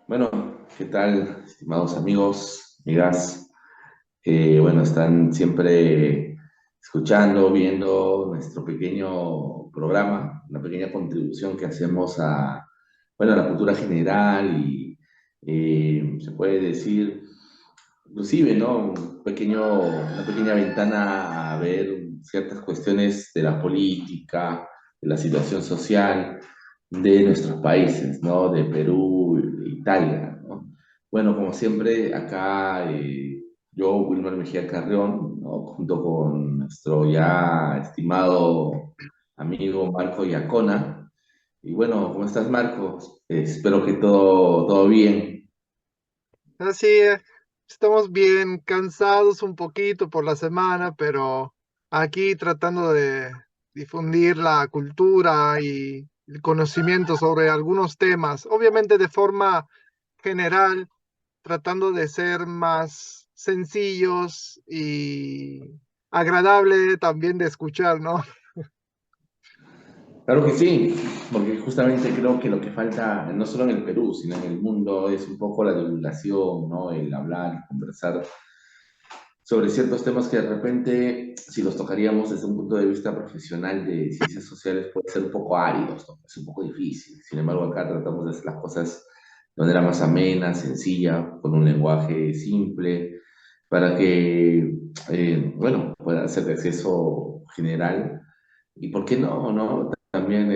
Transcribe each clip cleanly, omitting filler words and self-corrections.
Bueno, ¿qué tal, estimados amigos, amigas? Bueno, están siempre escuchando, viendo nuestro pequeño programa, una pequeña contribución que hacemos bueno, a la cultura general y se puede decir, inclusive, ¿no? Una pequeña ventana a ver ciertas cuestiones de la política, de la situación social de nuestros países, ¿no? De Perú, Italia, ¿no? Bueno, como siempre, acá yo, Wilmer Mejía Carrión, ¿no? Junto con nuestro ya estimado amigo Marco Iacona. Y bueno, ¿cómo estás, Marco? Espero que todo bien. Así estamos bien cansados un poquito por la semana, pero aquí tratando de difundir la cultura y el conocimiento sobre algunos temas, obviamente de forma general, tratando de ser más sencillos y agradable también de escuchar, ¿no? Claro que sí, porque justamente creo que lo que falta, no solo en el Perú, sino en el mundo, es un poco la divulgación, ¿no? El hablar, conversar sobre ciertos temas que de repente, si los tocaríamos desde un punto de vista profesional de ciencias sociales, puede ser un poco áridos, ¿no? Es un poco difícil. Sin embargo, acá tratamos de hacer las cosas de manera más amena, sencilla, con un lenguaje simple, para que, bueno, pueda ser de acceso general. Y por qué no también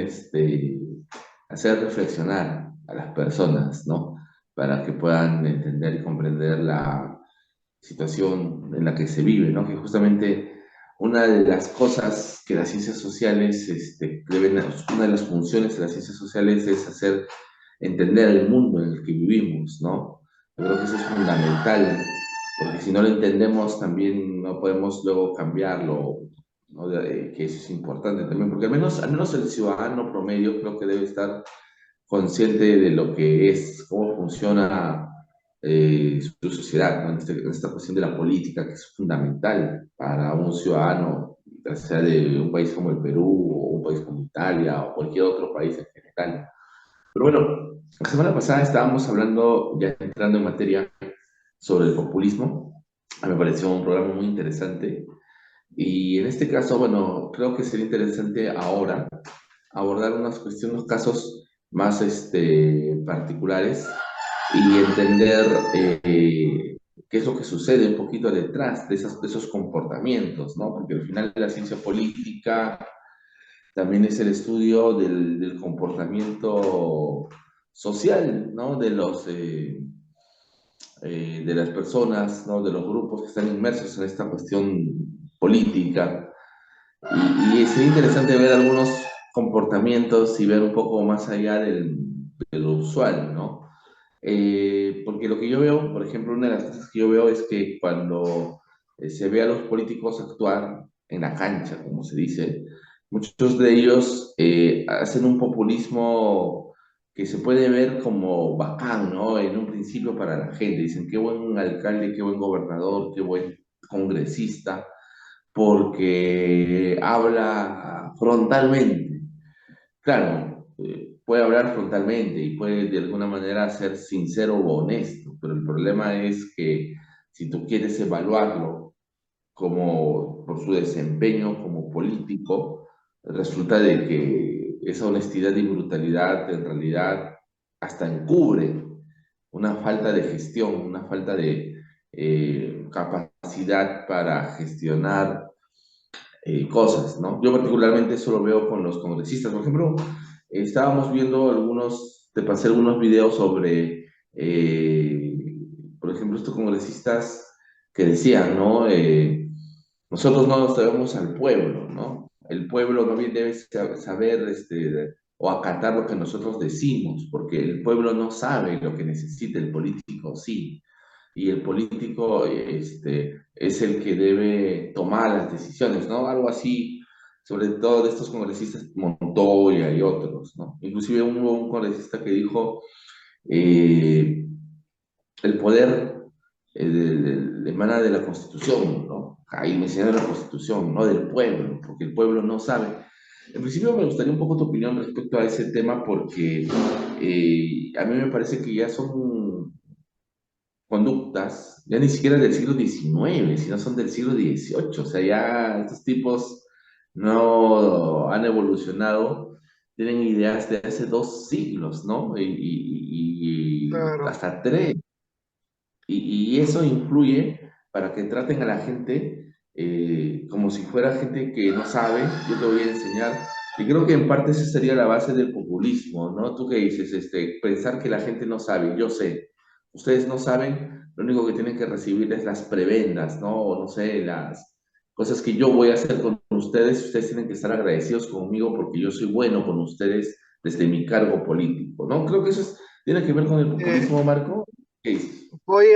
hacer reflexionar a las personas, ¿no? Para que puedan entender y comprender la situación en la que se vive, ¿no? Que justamente una de las cosas que las ciencias sociales una de las funciones de las ciencias sociales es hacer entender el mundo en el que vivimos, ¿no? Yo creo que eso es fundamental, porque si no lo entendemos también no podemos luego cambiarlo, ¿no? Que eso es importante también, porque al menos el ciudadano promedio creo que debe estar consciente de lo que es, cómo funciona su sociedad, ¿no? En esta cuestión de la política, que es fundamental para un ciudadano, ya sea de un país como el Perú, o un país como Italia, o cualquier otro país en general. Pero bueno, la semana pasada estábamos hablando, ya entrando en materia, sobre el populismo. Me pareció un programa muy interesante. Y en este caso, bueno, creo que sería interesante ahora abordar unos casos más particulares y entender qué es lo que sucede un poquito detrás de esos comportamientos, ¿no? Porque al final la ciencia política también es el estudio del comportamiento social, ¿no? De las personas, ¿no? De los grupos que están inmersos en esta cuestión política. Y sería interesante ver algunos comportamientos y ver un poco más allá de lo usual, ¿no? Porque lo que yo veo, por ejemplo, una de las cosas que yo veo es que cuando se ve a los políticos actuar en la cancha, como se dice, muchos de ellos hacen un populismo que se puede ver como bacán, ¿no? En un principio para la gente. Dicen, qué buen alcalde, qué buen gobernador, qué buen congresista, porque habla frontalmente. Claro, puede hablar frontalmente y puede de alguna manera ser sincero o honesto, pero el problema es que si tú quieres evaluarlo como por su desempeño como político, resulta de que esa honestidad y brutalidad en realidad hasta encubre una falta de gestión, una falta de capacidad para gestionar cosas, ¿no? Yo particularmente eso lo veo con los congresistas. Por ejemplo, estábamos viendo te pasé algunos videos sobre, por ejemplo, estos congresistas que decían, ¿no? Nosotros no nos debemos al pueblo, ¿no? El pueblo no bien debe saber o acatar lo que nosotros decimos, porque el pueblo no sabe lo que necesita, el político sí, y el político es el que debe tomar las decisiones, ¿no? Algo así, sobre todo de estos congresistas, Montoya y otros, ¿no? Inclusive hubo un congresista que dijo, eh, el poder emana de la Constitución, ¿no? Ahí mencionaron la Constitución, no del pueblo, porque el pueblo no sabe. En principio me gustaría un poco tu opinión respecto a ese tema porque a mí me parece que ya son conductas, ya ni siquiera del siglo XIX, sino son del siglo XVIII. O sea, ya estos tipos no han evolucionado, tienen ideas de hace 2 siglos, ¿no? Y Claro. hasta tres. Y eso influye para que traten a la gente como si fuera gente que no sabe, yo te voy a enseñar. Y creo que en parte esa sería la base del populismo, ¿no? ¿Tú qué dices? Pensar que la gente no sabe, yo sé. Ustedes no saben, lo único que tienen que recibir es las prebendas, ¿no? O no sé, las cosas que yo voy a hacer con ustedes. Ustedes tienen que estar agradecidos conmigo porque yo soy bueno con ustedes desde mi cargo político, ¿no? Creo que tiene que ver con el Eh, populismo, Marco. ¿Qué dices? voy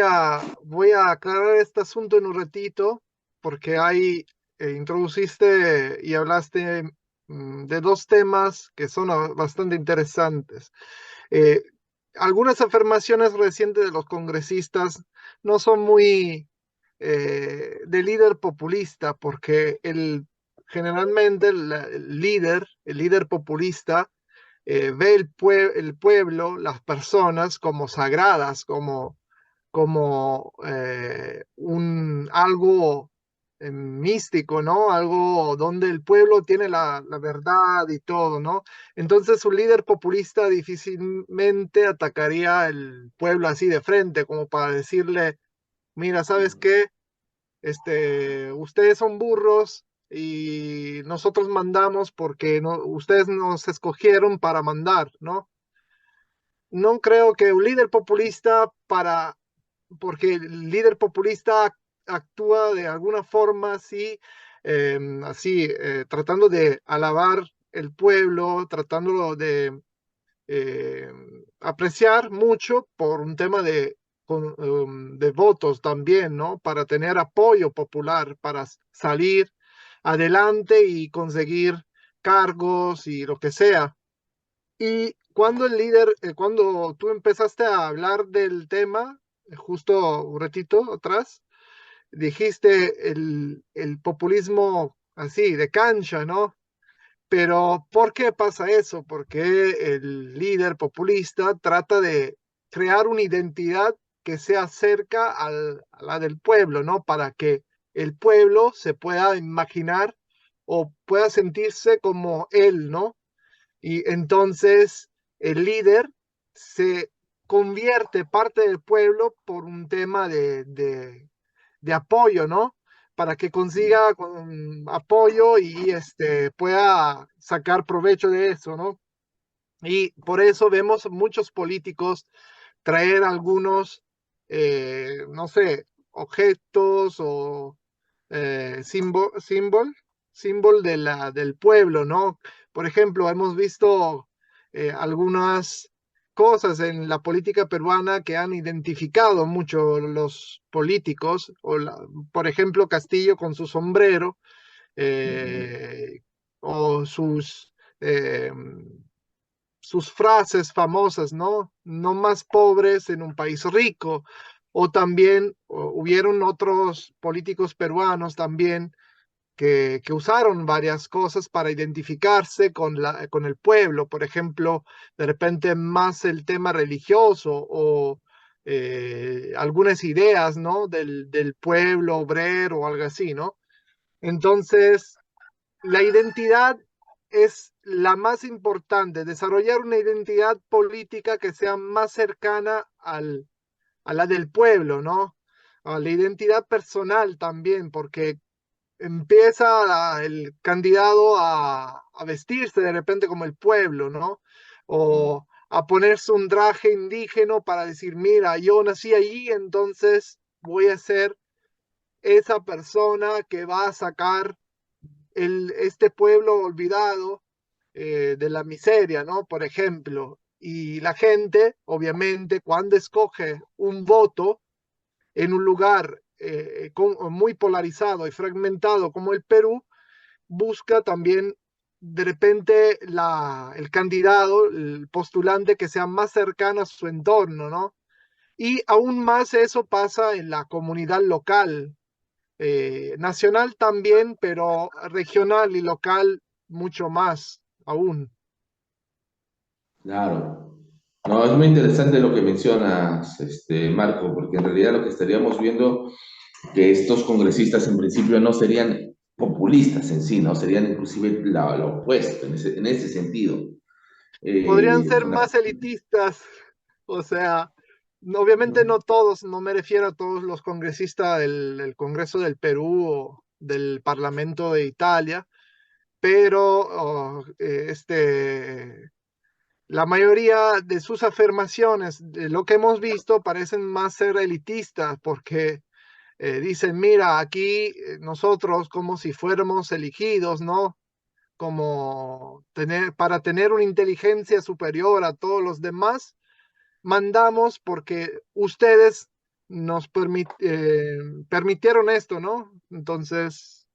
a aclarar este asunto en un ratito, porque ahí introduciste y hablaste de dos temas que son bastante interesantes. Eh, Algunas afirmaciones recientes de los congresistas no son muy de líder populista, porque generalmente el líder populista ve el pueblo, las personas como sagradas, como algo místico, ¿no? Algo donde el pueblo tiene la verdad y todo, ¿no? Entonces un líder populista difícilmente atacaría al pueblo así de frente, como para decirle, mira, ¿sabes qué? Ustedes son burros y nosotros mandamos porque no, ustedes nos escogieron para mandar, ¿no? No creo que un líder populista porque el líder populista actúa de alguna forma así, tratando de alabar el pueblo, tratándolo de eh, apreciar mucho por un tema de votos también, ¿no? Para tener apoyo popular, para salir adelante y conseguir cargos y lo que sea. Y cuando tú empezaste a hablar del tema, justo un ratito atrás, dijiste el populismo así, de cancha, ¿no? Pero ¿por qué pasa eso? Porque el líder populista trata de crear una identidad que sea cerca a la del pueblo, ¿no? Para que el pueblo se pueda imaginar o pueda sentirse como él, ¿no? Y entonces el líder se convierte parte del pueblo por un tema de apoyo, ¿no? Para que consiga apoyo y pueda sacar provecho de eso, ¿no? Y por eso vemos muchos políticos traer algunos, no sé, objetos o símbol del pueblo, ¿no? Por ejemplo, hemos visto algunas cosas en la política peruana que han identificado mucho los políticos, por ejemplo, Castillo con su sombrero, eh, o eh, sus frases famosas, ¿no? No más pobres en un país rico. O también hubieron otros políticos peruanos también que usaron varias cosas para identificarse con el pueblo. Por ejemplo, de repente más el tema religioso o algunas ideas, ¿no? Del pueblo obrero o algo así, ¿no? Entonces, la identidad es la más importante, desarrollar una identidad política que sea más cercana a la del pueblo, ¿no? A la identidad personal también, porque empieza el candidato a vestirse de repente como el pueblo, ¿no? O a ponerse un traje indígena para decir, mira, yo nací allí, entonces voy a ser esa persona que va a sacar este pueblo olvidado de la miseria, ¿no? Por ejemplo, y la gente, obviamente, cuando escoge un voto en un lugar muy polarizado y fragmentado como el Perú, busca también de repente el candidato, el postulante que sea más cercano a su entorno, ¿no? Y aún más eso pasa en la comunidad local, nacional también, pero regional y local mucho más aún. Claro. No, es muy interesante lo que mencionas, Marco, porque en realidad lo que estaríamos viendo que estos congresistas en principio no serían populistas en sí, ¿no? Serían inclusive lo opuesto en ese sentido. Podrían ser Con la- más elitistas, o sea, obviamente no todos, no me refiero a todos los congresistas del Congreso del Perú o del Parlamento de Italia, pero la mayoría de sus afirmaciones, de lo que hemos visto, parecen más ser elitistas, porque dicen, mira, aquí nosotros como si fuéramos elegidos, ¿no? Como para tener una inteligencia superior a todos los demás, mandamos porque ustedes nos permitieron esto, ¿no? Entonces,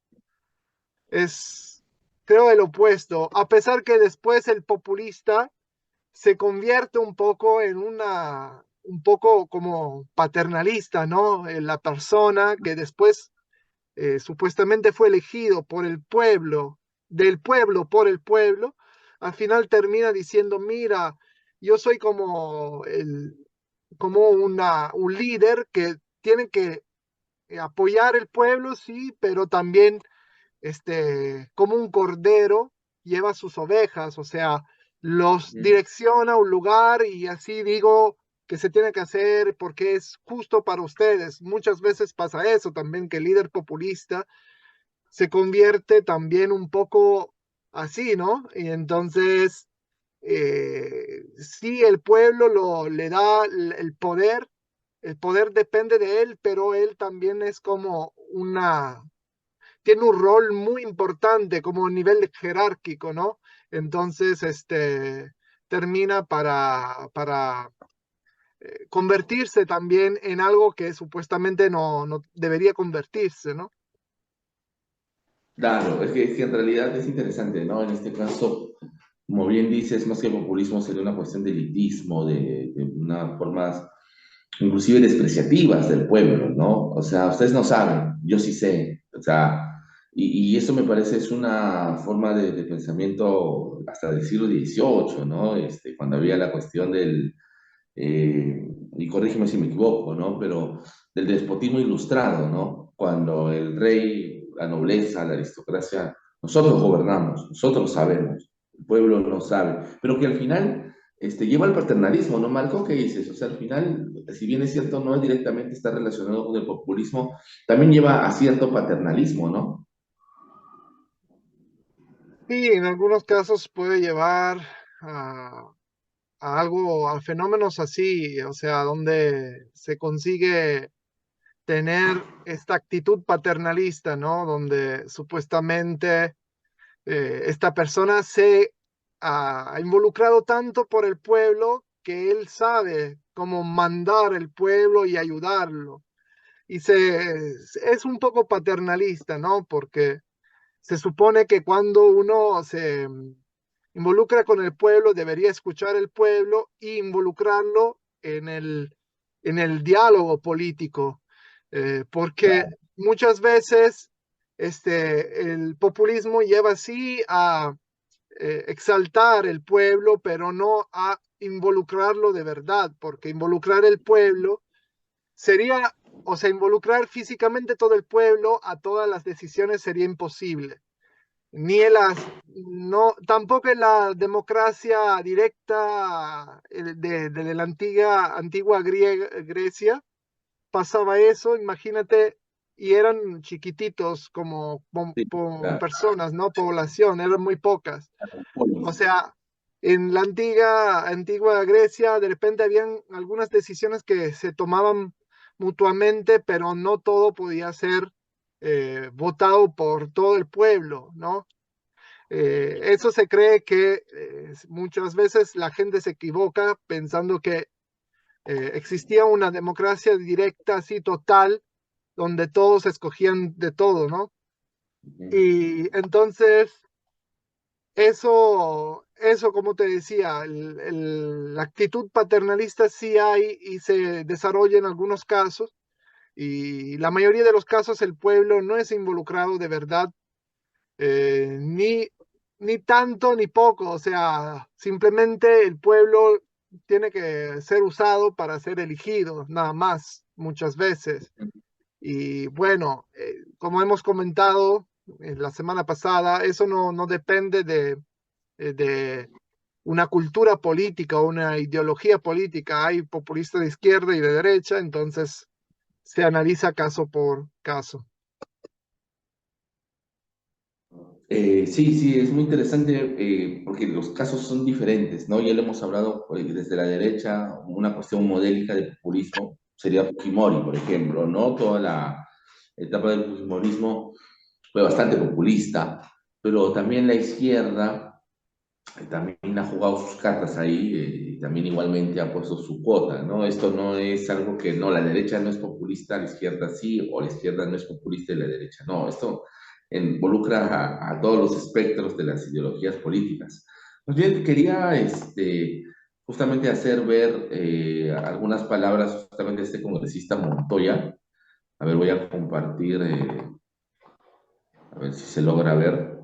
es, creo, el opuesto, a pesar que después el populista se convierte un poco en un poco como paternalista, ¿no? En la persona que después supuestamente fue elegido por el pueblo, del pueblo por el pueblo, al final termina diciendo, mira, yo soy como un líder que tiene que apoyar el pueblo, sí, pero también como un cordero lleva sus ovejas, o sea, los direcciona a un lugar y así digo que se tiene que hacer porque es justo para ustedes. Muchas veces pasa eso también, que el líder populista se convierte también un poco así, ¿no? Y entonces, sí, el pueblo le da el poder depende de él, pero él también es como tiene un rol muy importante como nivel jerárquico, ¿no? Entonces, termina para convertirse también en algo que supuestamente no debería convertirse, ¿no? Claro, es que en realidad es interesante, ¿no? En este caso, como bien dices, más que populismo sería una cuestión de elitismo, de unas formas inclusive despreciativas del pueblo, ¿no? O sea, ustedes no saben, yo sí sé, o sea, y eso me parece es una forma de pensamiento hasta del siglo XVIII, ¿no? Cuando había la cuestión y corrígeme si me equivoco, ¿no? Pero del despotismo ilustrado, ¿no? Cuando el rey, la nobleza, la aristocracia, nosotros gobernamos, nosotros sabemos, el pueblo no sabe, pero que al final lleva al paternalismo, ¿no, Marco? ¿Qué dices? O sea, al final, si bien es cierto, no directamente está relacionado con el populismo, también lleva a cierto paternalismo, ¿no? Sí, en algunos casos puede llevar a, a algo, a fenómenos así, o sea, donde se consigue tener esta actitud paternalista, ¿no? Donde supuestamente esta persona se ha involucrado tanto por el pueblo que él sabe cómo mandar el pueblo y ayudarlo. Y es un poco paternalista, ¿no? Porque se supone que cuando uno se involucra con el pueblo, debería escuchar el pueblo e involucrarlo en el diálogo político, porque muchas veces el populismo lleva así a exaltar el pueblo, pero no a involucrarlo de verdad, porque involucrar el pueblo sería, o sea, involucrar físicamente todo el pueblo a todas las decisiones sería imposible. Ni en no, tampoco en la democracia directa de la antigua Grecia pasaba eso, imagínate, y eran chiquititos Sí, como claro. personas, ¿no? Población, eran muy pocas. O sea, en la antigua Grecia, de repente habían algunas decisiones que se tomaban mutuamente, pero no todo podía ser votado por todo el pueblo, ¿no? Eso se cree que muchas veces la gente se equivoca pensando que existía una democracia directa, así total, donde todos escogían de todo, ¿no? Y entonces como te decía, la actitud paternalista sí hay y se desarrolla en algunos casos, y la mayoría de los casos el pueblo no es involucrado de verdad, ni ni tanto ni poco, o sea, simplemente el pueblo tiene que ser usado para ser elegido, nada más, muchas veces. Y bueno, como hemos comentado la semana pasada, eso no depende de una cultura política o una ideología política. Hay populistas de izquierda y de derecha, entonces se analiza caso por caso. Sí, sí, es muy interesante porque los casos son diferentes, ¿no? Ya lo hemos hablado desde la derecha, una cuestión modélica de populismo sería Fujimori, por ejemplo, ¿no? Toda la etapa del fujimorismo fue bastante populista, pero también la izquierda también ha jugado sus cartas ahí, también igualmente ha puesto su cuota, ¿no? Esto no es algo que, no, la derecha no es populista, la izquierda sí, o la izquierda no es populista y la derecha no. Esto involucra a todos los espectros de las ideologías políticas. Más bien, quería justamente hacer ver algunas palabras justamente de este congresista Montoya. A ver, voy a compartir, a ver si se logra ver.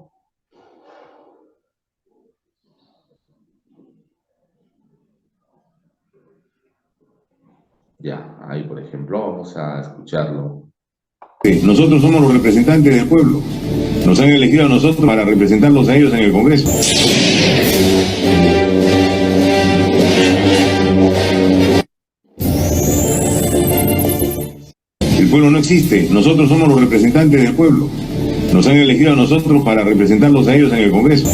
Ya, ahí por ejemplo, vamos a escucharlo. Nosotros somos los representantes del pueblo. Nos han elegido a nosotros para representarlos a ellos en el Congreso. El pueblo no existe. Nosotros somos los representantes del pueblo. Nos han elegido a nosotros para representarlos a ellos en el Congreso.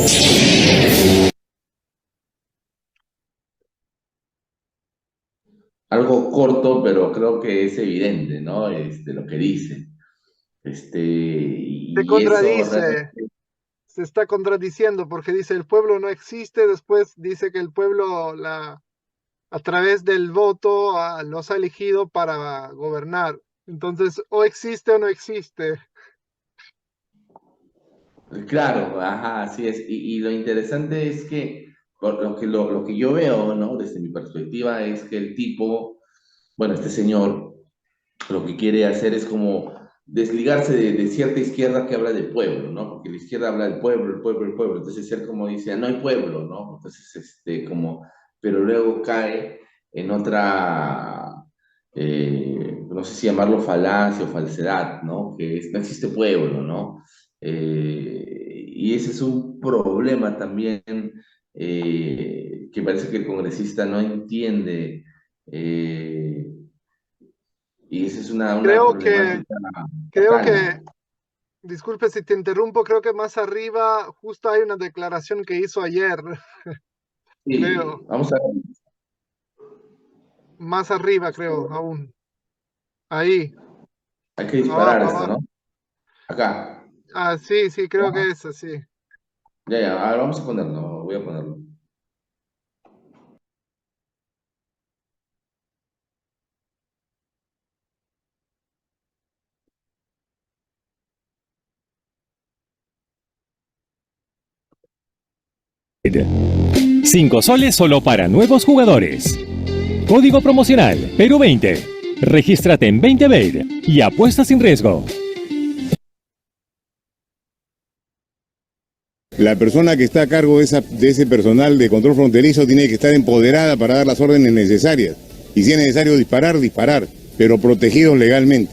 Algo corto, pero creo que es evidente, ¿no? Lo que dice. Se Y eso contradice, realmente, se está contradiciendo porque dice el pueblo no existe, después dice que el pueblo a través del voto los ha elegido para gobernar. Entonces, o existe o no existe. claro, ajá, así es. Y lo interesante es que lo que yo veo, ¿no? Desde mi perspectiva es que el tipo, bueno, este señor, lo que quiere hacer es como desligarse de cierta izquierda que habla del pueblo, ¿no? Porque la izquierda habla del pueblo, el pueblo, el pueblo. Entonces él como dice, "Ah, no hay pueblo, ¿no?" Entonces, como, pero luego cae en otra, no sé si llamarlo falacia o falsedad, ¿no? Que no existe pueblo, ¿no? Y ese es un problema también que parece que el congresista no entiende. eh, y esa es una Creo que, problemática creo local. que, disculpe si te interrumpo, creo que más arriba justo hay una declaración que hizo ayer, creo, Sí, vamos a ver. más arriba creo, aún, ahí, Hay que disparar esto, abajo. ¿no? Acá. Ah, sí, sí, creo Ya, que es así. ya, ya. A ver, vamos a ponerlo. Voy a ponerlo. 5 soles solo para nuevos jugadores. Código promocional Perú 20. Regístrate en 20bet y apuesta sin riesgo. La persona que está a cargo de ese personal de control fronterizo tiene que estar empoderada para dar las órdenes necesarias. Y si es necesario disparar, disparar, pero protegidos legalmente.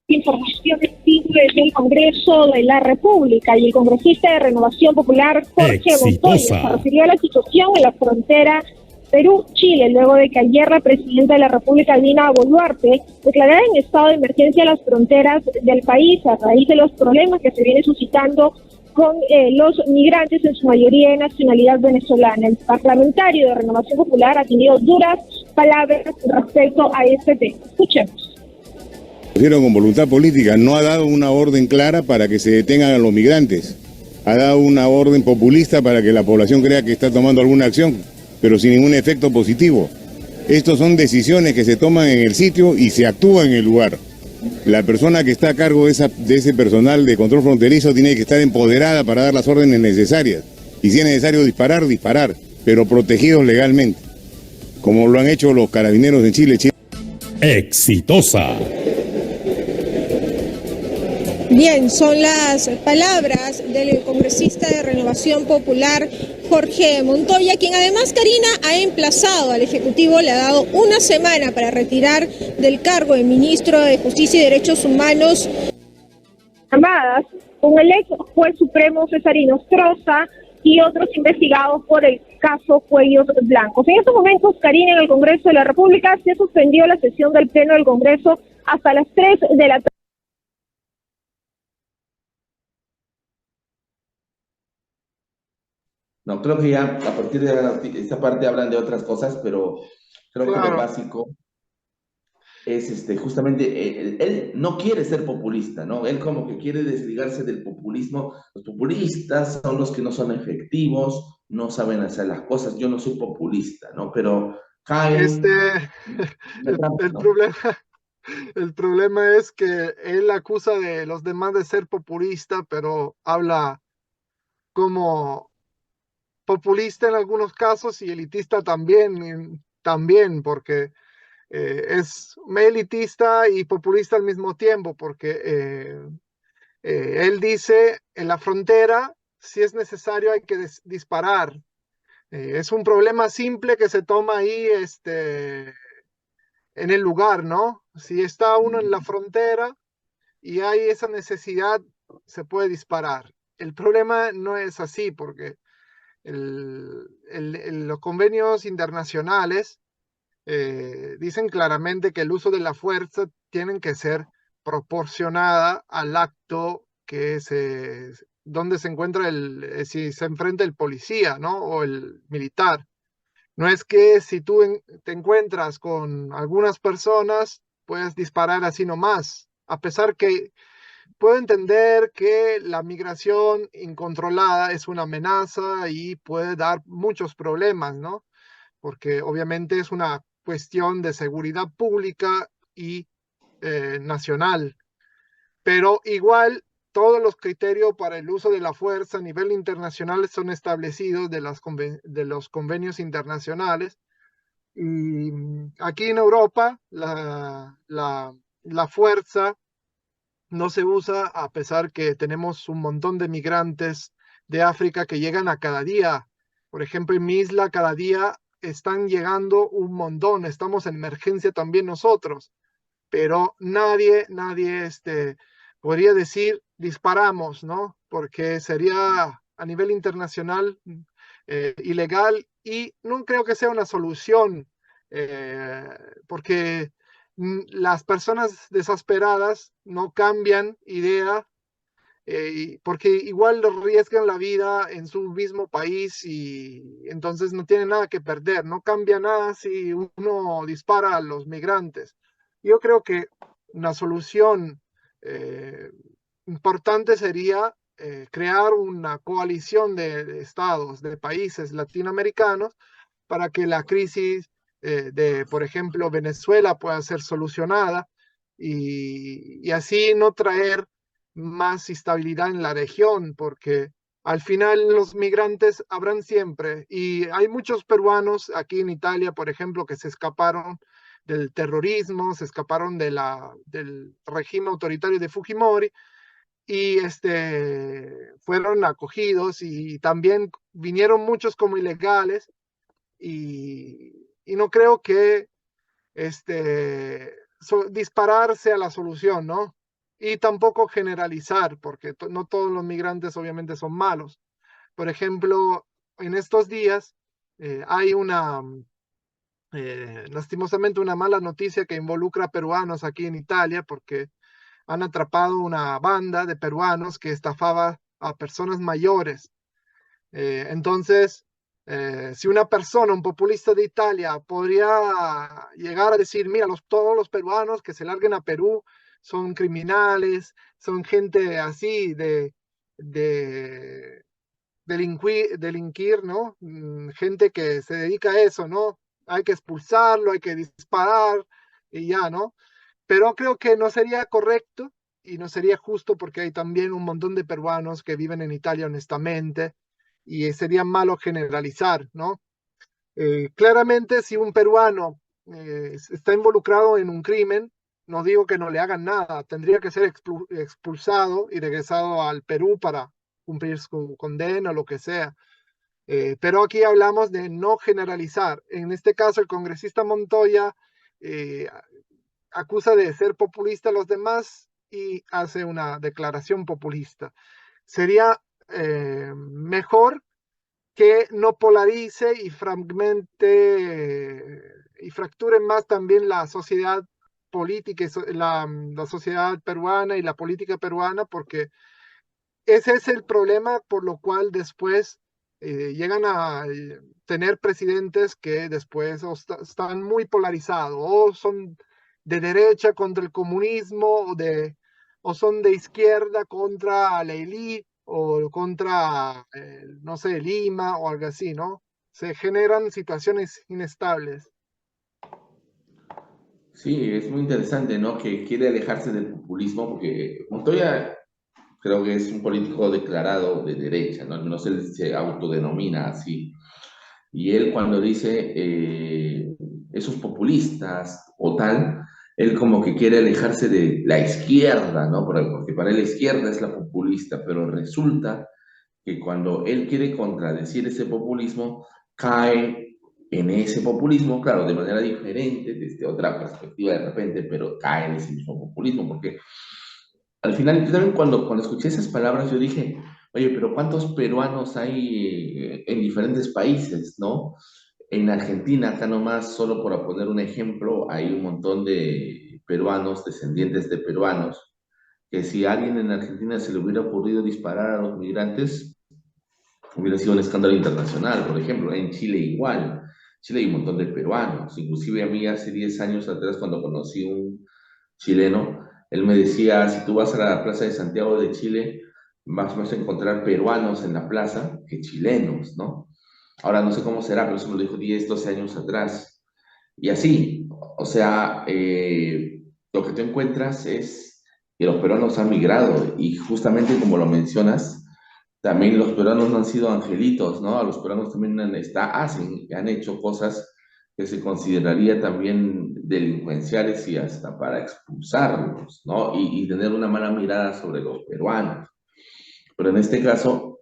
Información desde el Congreso de la República, y el congresista de Renovación Popular Jorge Montoya se refirió a la situación en la frontera Perú-Chile, luego de que ayer la presidenta de la República, Dina Boluarte, declarara en estado de emergencia las fronteras del país a raíz de los problemas que se vienen suscitando con los migrantes, en su mayoría de nacionalidad venezolana. El parlamentario de Renovación Popular ha tenido duras palabras respecto a este tema. Escuchemos. Con voluntad política, no ha dado una orden clara para que se detengan a los migrantes. Ha dado una orden populista para que la población crea que está tomando alguna acción, pero sin ningún efecto positivo. Estas son decisiones que se toman en el sitio y se actúa en el lugar. La persona que está a cargo de ese personal de control fronterizo tiene que estar empoderada para dar las órdenes necesarias. Y si es necesario disparar, disparar, pero protegidos legalmente, como lo han hecho los carabineros en Chile. Exitosa. Bien, son las palabras del congresista de Renovación Popular, Jorge Montoya, quien además, Karina, ha emplazado al Ejecutivo, le ha dado una semana para retirar del cargo de ministro de Justicia y Derechos Humanos. Armadas con el ex juez supremo Cesarino Stroza y otros investigados por el caso Cuellos Blancos. En estos momentos, Karina, en el Congreso de la República se suspendió la sesión del Pleno del Congreso hasta las 3 de la tarde. No, creo que ya a partir de esta parte hablan de otras cosas, pero creo que lo básico es justamente, él no quiere ser populista, ¿no? Él como que quiere desligarse del populismo. Los populistas son los que no son efectivos, no saben hacer las cosas. Yo no soy populista, ¿no? Pero caen... El problema es que él acusa de los demás de ser populista, pero habla como populista en algunos casos y elitista también, porque es elitista y populista al mismo tiempo, porque él dice en la frontera, si es necesario, hay que disparar. Es un problema simple que se toma ahí en el lugar, ¿no? Si está uno en la frontera y hay esa necesidad, se puede disparar. El problema no es así, porque los convenios internacionales dicen claramente que el uso de la fuerza tiene que ser proporcionada al acto donde se encuentra si se enfrenta el policía, ¿no? O el militar. No es que si tú te encuentras con algunas personas, puedes disparar así nomás, a pesar que puedo entender que la migración incontrolada es una amenaza y puede dar muchos problemas, ¿no? Porque obviamente es una cuestión de seguridad pública y nacional. Pero igual, todos los criterios para el uso de la fuerza a nivel internacional son establecidos de los convenios internacionales. Y aquí en Europa, la fuerza no se usa, a pesar que tenemos un montón de migrantes de África que llegan a cada día. Por ejemplo, en mi isla cada día están llegando un montón, estamos en emergencia también nosotros, pero nadie podría decir disparamos, ¿no? Porque sería a nivel internacional ilegal y no creo que sea una solución, porque las personas desesperadas no cambian idea, porque igual arriesgan la vida en su mismo país y entonces no tienen nada que perder, no cambia nada si uno dispara a los migrantes. Yo creo que una solución importante sería crear una coalición de estados, de países latinoamericanos, para que la crisis por ejemplo, Venezuela pueda ser solucionada y así no traer más estabilidad en la región, porque al final los migrantes habrán siempre. Y hay muchos peruanos aquí en Italia, por ejemplo, que se escaparon del terrorismo, se escaparon del régimen autoritario de Fujimori y fueron acogidos y también vinieron muchos como ilegales y no creo que disparar sea la solución, ¿no? Y tampoco generalizar, porque no todos los migrantes obviamente son malos. Por ejemplo, en estos días hay lastimosamente una mala noticia que involucra a peruanos aquí en Italia, porque han atrapado una banda de peruanos que estafaba a personas mayores. Entonces, si una persona, un populista de Italia, podría llegar a decir, mira, todos los peruanos que se larguen a Perú son criminales, son gente así de delinquir, ¿no? Gente que se dedica a eso, ¿no? Hay que expulsarlo, hay que disparar y ya, ¿no? Pero creo que no sería correcto y no sería justo porque hay también un montón de peruanos que viven en Italia honestamente y sería malo generalizar, ¿no? Claramente, si un peruano está involucrado en un crimen, no digo que no le hagan nada, tendría que ser expulsado y regresado al Perú para cumplir su condena o lo que sea. Pero aquí hablamos de no generalizar. En este caso, el congresista Montoya eh, acusa de ser populista a los demás y hace una declaración populista. Sería mejor que no polarice y fragmente y fracture más también la sociedad política, la sociedad peruana y la política peruana, porque ese es el problema por lo cual después llegan a tener presidentes que después están muy polarizados, o son de derecha contra el comunismo, o son de izquierda contra la élite, o contra, no sé, Lima, o algo así, ¿no? Se generan situaciones inestables. Sí, es muy interesante, ¿no? Que quiere alejarse del populismo, porque Montoya creo que es un político declarado de derecha, ¿no? Al menos él se autodenomina así. Y él cuando dice esos populistas o tal, él como que quiere alejarse de la izquierda, ¿no? Porque para él la izquierda es la populista, pero resulta que cuando él quiere contradecir ese populismo, cae en ese populismo, claro, de manera diferente, desde otra perspectiva de repente, pero cae en ese mismo populismo, porque al final, yo también cuando escuché esas palabras, yo dije, oye, pero ¿cuántos peruanos hay en diferentes países, no? En Argentina, acá nomás, solo por poner un ejemplo, hay un montón de peruanos, descendientes de peruanos, que si a alguien en Argentina se le hubiera ocurrido disparar a los migrantes, hubiera sido un escándalo internacional. Por ejemplo, en Chile igual. En Chile hay un montón de peruanos. Inclusive a mí hace 10 años atrás, cuando conocí un chileno, él me decía, si tú vas a la Plaza de Santiago de Chile, vas a encontrar peruanos en la plaza que chilenos, ¿no? Ahora no sé cómo será, pero eso me lo dijo 10, 12 años atrás. Y así, o sea, lo que tú encuentras es que los peruanos han migrado y justamente como lo mencionas, también los peruanos no han sido angelitos, ¿no? A los peruanos también han hecho cosas que se consideraría también delincuenciales y hasta para expulsarlos, ¿no? Y tener una mala mirada sobre los peruanos. Pero en este caso,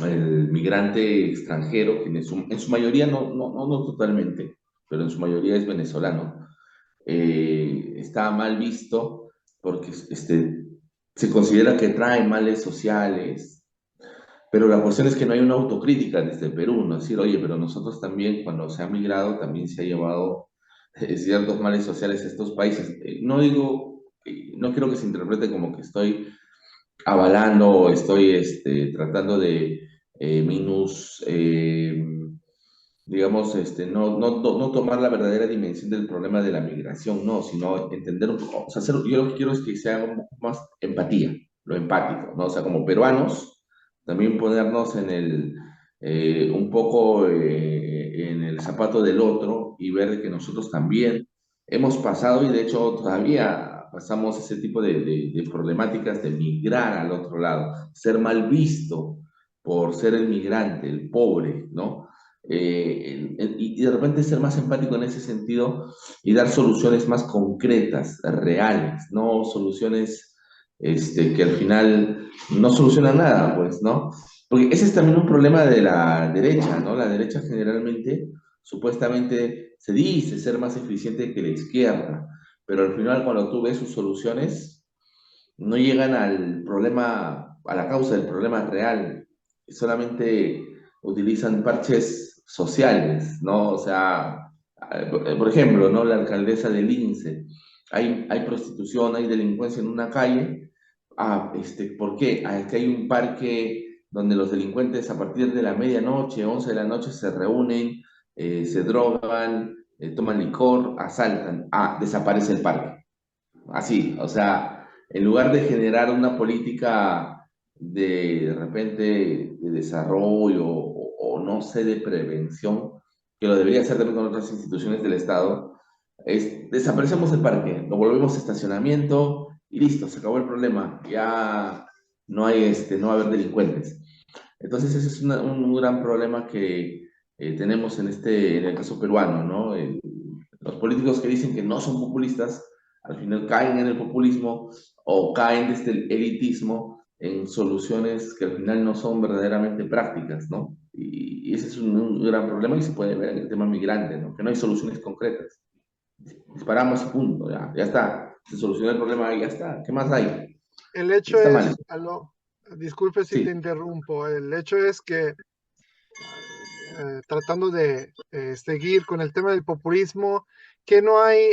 el migrante extranjero, que en su mayoría, no totalmente, pero en su mayoría es venezolano, está mal visto porque se considera que trae males sociales, pero la cuestión es que no hay una autocrítica desde Perú, ¿no? Es decir, oye, pero nosotros también, cuando se ha migrado, también se ha llevado ciertos males sociales a estos países. No digo, no quiero que se interprete como que estoy avalando o estoy tratando de digamos, no tomar la verdadera dimensión del problema de la migración, no, sino entender un poco, o sea, yo lo que quiero es que se haga un poco más empatía, lo empático, ¿no? O sea, como peruanos, también ponernos un poco en el zapato del otro y ver que nosotros también hemos pasado y de hecho todavía pasamos ese tipo de problemáticas de migrar al otro lado, ser mal visto por ser el migrante, el pobre, ¿no? Y de repente ser más empático en ese sentido y dar soluciones más concretas, reales, no soluciones que al final no solucionan nada, pues, ¿no? Porque ese es también un problema de la derecha, ¿no? La derecha generalmente, supuestamente, se dice ser más eficiente que la izquierda, pero al final cuando tú ves sus soluciones, no llegan al problema, a la causa del problema real, solamente utilizan parches sociales, ¿no? O sea, por ejemplo, ¿no? La alcaldesa de Lince, hay prostitución, hay delincuencia en una calle. ¿Por qué? Es que hay un parque donde los delincuentes a partir de la medianoche, 11 de la noche, se reúnen, se drogan, toman licor, asaltan. Desaparece el parque. Así, o sea, en lugar de generar una política de repente de desarrollo o no sé, de prevención, que lo debería hacer también con otras instituciones del Estado, desaparecemos el parque, lo volvemos estacionamiento y listo, se acabó el problema, ya no hay, no va a haber delincuentes. Entonces ese es un gran problema que tenemos en el caso peruano, ¿no? Los políticos que dicen que no son populistas, al final caen en el populismo o caen desde el elitismo en soluciones que al final no son verdaderamente prácticas, ¿no? Y ese es un gran problema y se puede ver en el tema migrante, ¿no? Que no hay soluciones concretas. Disparamos y punto, ya está. Se soluciona el problema y ya está. ¿Qué más hay? El hecho Está es, mal. disculpe si te Sí, interrumpo, el hecho es que tratando de seguir con el tema del populismo, que no hay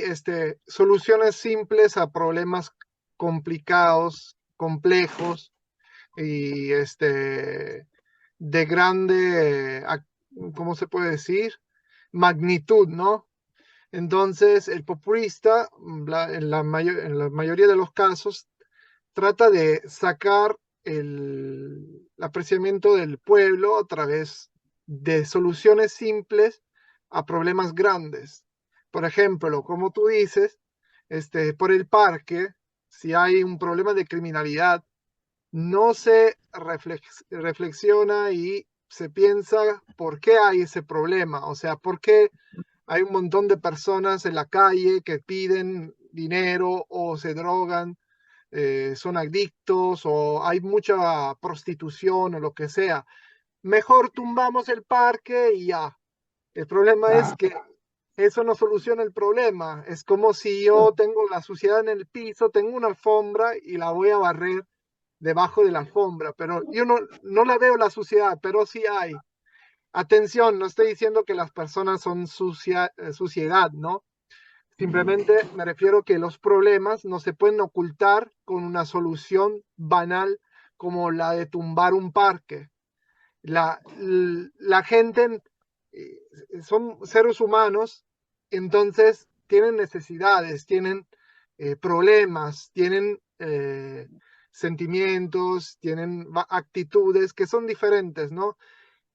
soluciones simples a problemas complicados, complejos y de grande, ¿cómo se puede decir? Magnitud, ¿no? Entonces, el populista, en la mayoría de los casos, trata de sacar el apreciamiento del pueblo a través de soluciones simples a problemas grandes. Por ejemplo, como tú dices, por el parque, si hay un problema de criminalidad, no se reflexiona y se piensa por qué hay ese problema, o sea, por qué hay un montón de personas en la calle que piden dinero o se drogan, son adictos o hay mucha prostitución o lo que sea. Mejor tumbamos el parque y ya. El problema es claro, que eso no soluciona el problema. Es como si yo tengo la suciedad en el piso, tengo una alfombra y la voy a barrer debajo de la alfombra, pero yo no la veo la suciedad, pero sí hay. Atención, no estoy diciendo que las personas son suciedad, ¿no? Simplemente me refiero que los problemas no se pueden ocultar con una solución banal como la de tumbar un parque. La gente son seres humanos, entonces tienen necesidades, tienen problemas, tienen sentimientos, tienen actitudes que son diferentes, ¿no?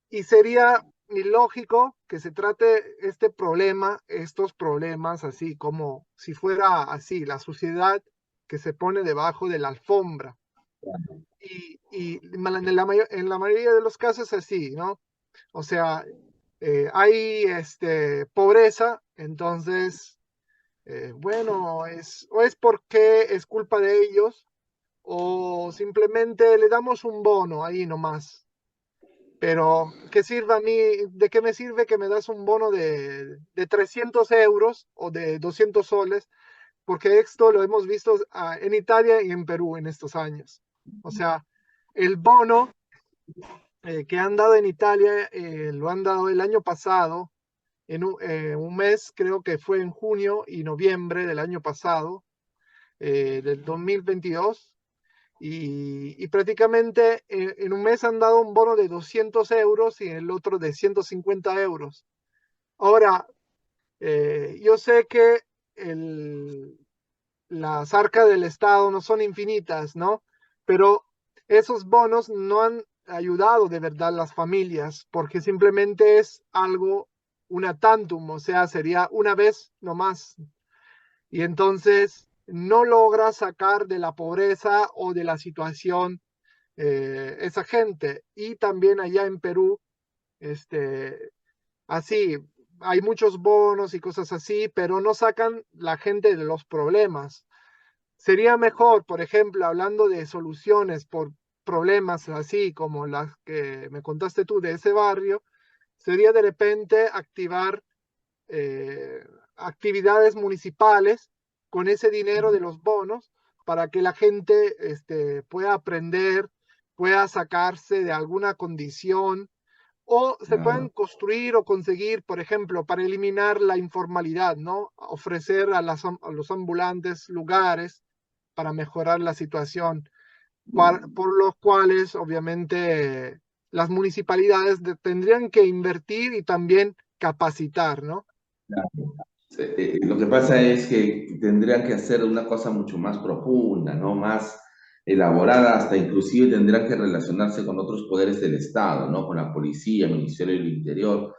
Y sería ilógico que se trate este problema, estos problemas, así como si fuera así, la suciedad que se pone debajo de la alfombra. Y en la mayoría de los casos es así, ¿no? O sea, hay pobreza, entonces, bueno, o es porque es culpa de ellos, o simplemente le damos un bono ahí nomás. Pero, ¿qué sirve a mí? ¿De qué me sirve que me das un bono de 300 euros o de 200 soles? Porque esto lo hemos visto en Italia y en Perú en estos años. O sea, el bono que han dado en Italia lo han dado el año pasado, en un mes, creo que fue en junio y noviembre del año pasado, del 2022. Y prácticamente en un mes han dado un bono de 200 euros y en el otro de 150 euros. Ahora, yo sé que las arcas del Estado no son infinitas, ¿no? Pero esos bonos no han ayudado de verdad a las familias porque simplemente es algo, una tantum, o sea, sería una vez nomás. Y entonces no logra sacar de la pobreza o de la situación esa gente. Y también allá en Perú, así, hay muchos bonos y cosas así, pero no sacan la gente de los problemas. Sería mejor, por ejemplo, hablando de soluciones por problemas así como las que me contaste tú de ese barrio, sería de repente activar eh, actividades municipales con ese dinero de los bonos para que la gente pueda aprender, pueda sacarse de alguna condición o se pueden claro. construir o conseguir, por ejemplo, para eliminar la informalidad, ¿no? Ofrecer a los ambulantes lugares para mejorar la situación, por los cuales obviamente las municipalidades tendrían que invertir y también capacitar, ¿no? Lo que pasa es que tendrían que hacer una cosa mucho más profunda, ¿no? Más elaborada, hasta inclusive tendrían que relacionarse con otros poderes del Estado, ¿no? Con la policía, el Ministerio del Interior.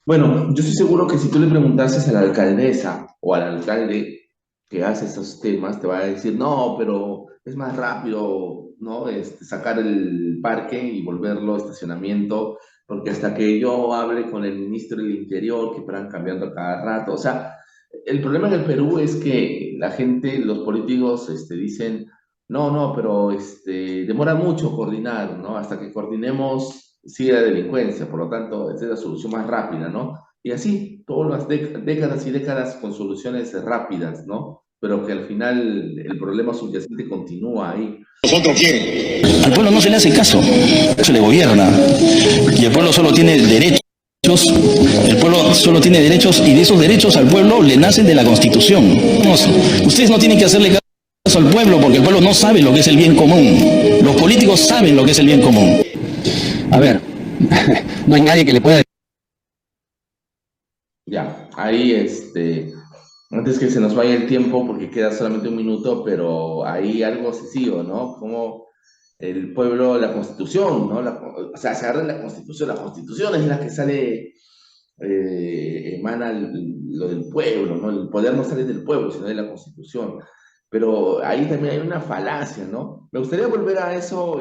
Bueno, yo estoy seguro que si tú le preguntases a la alcaldesa o al alcalde que hace esos temas, te va a decir, no, pero es más rápido, ¿no? Sacar el parque y volverlo estacionamiento, porque hasta que yo hable con el ministro del Interior, que paran cambiando a cada rato, o sea, el problema en el Perú es que la gente, los políticos, dicen, no, no, pero demora mucho coordinar, ¿no? Hasta que coordinemos, sigue la delincuencia, por lo tanto, esa es la solución más rápida, ¿no? Y así, todas las décadas y décadas con soluciones rápidas, ¿no? Pero que al final el problema subyacente continúa ahí. ¿Nosotros quién? Al pueblo no se le hace caso, se le gobierna. Y el pueblo solo tiene derechos. El pueblo solo tiene derechos y de esos derechos al pueblo le nacen de la Constitución. Ustedes no tienen que hacerle caso al pueblo porque el pueblo no sabe lo que es el bien común. Los políticos saben lo que es el bien común. A ver, no hay nadie que le pueda... Ya, ahí antes que se nos vaya el tiempo, porque queda solamente un minuto, pero ahí algo sencillo, ¿no? Como el pueblo, la Constitución, ¿no? O sea, se agarra en la Constitución es la que sale, emana lo del pueblo, ¿no? El poder no sale del pueblo, sino de la Constitución. Pero ahí también hay una falacia, ¿no? Me gustaría volver a eso,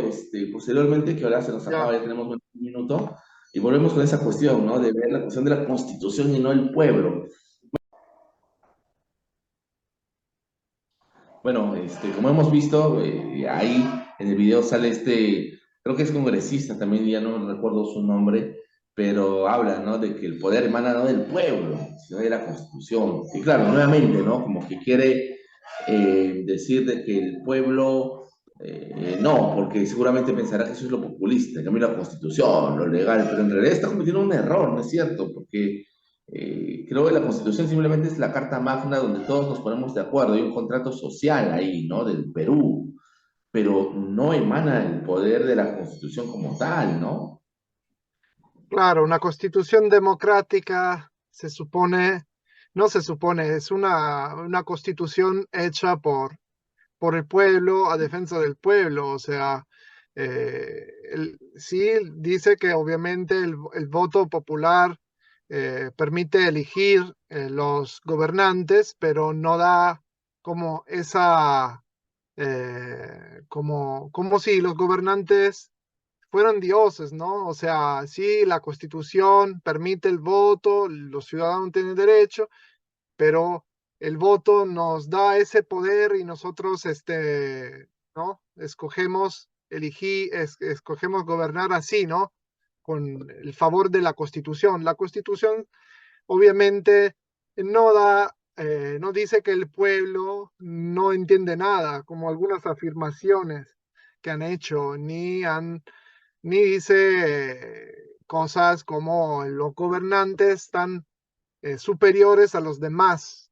posteriormente, que ahora se nos acaba, ya tenemos un minuto, y volvemos con esa cuestión, ¿no? De ver la cuestión de la Constitución y no el pueblo. Bueno, como hemos visto, ahí en el video sale creo que es congresista también, ya no recuerdo su nombre, pero habla, ¿no? De que el poder emana no del pueblo, sino de la Constitución. Y claro, nuevamente, ¿no? Como que quiere decir de que el pueblo, no, porque seguramente pensará que eso es lo populista, en cambio la Constitución, lo legal, pero en realidad está cometiendo un error, ¿no es cierto? Porque creo que la Constitución simplemente es la carta magna donde todos nos ponemos de acuerdo, hay un contrato social ahí, ¿no? Del Perú, pero no emana el poder de la Constitución como tal, ¿no? Claro, una constitución democrática se supone, no se supone, es una constitución hecha por el pueblo, a defensa del pueblo. O sea, sí dice que obviamente el voto popular permite elegir los gobernantes, pero no da como como si los gobernantes fueron dioses, ¿no? O sea, sí, la Constitución permite el voto, los ciudadanos tienen derecho, pero el voto nos da ese poder y nosotros, ¿no? Escogemos gobernar así, ¿no? Con el favor de la Constitución. La Constitución, obviamente, no dice que el pueblo no entiende nada, como algunas afirmaciones que han hecho, ni dice cosas como los gobernantes están superiores a los demás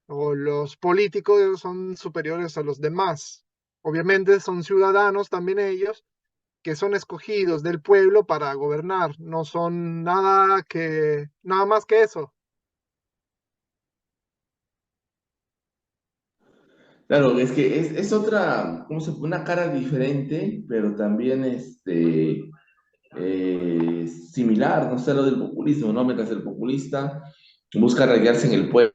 o los políticos son superiores a los demás. Obviamente son ciudadanos también ellos que son escogidos del pueblo para gobernar, no son nada más que eso. Claro, es que es otra, una cara diferente, pero también similar, no sé, lo del populismo, ¿no? Mientras el populista busca arraigarse en el pueblo,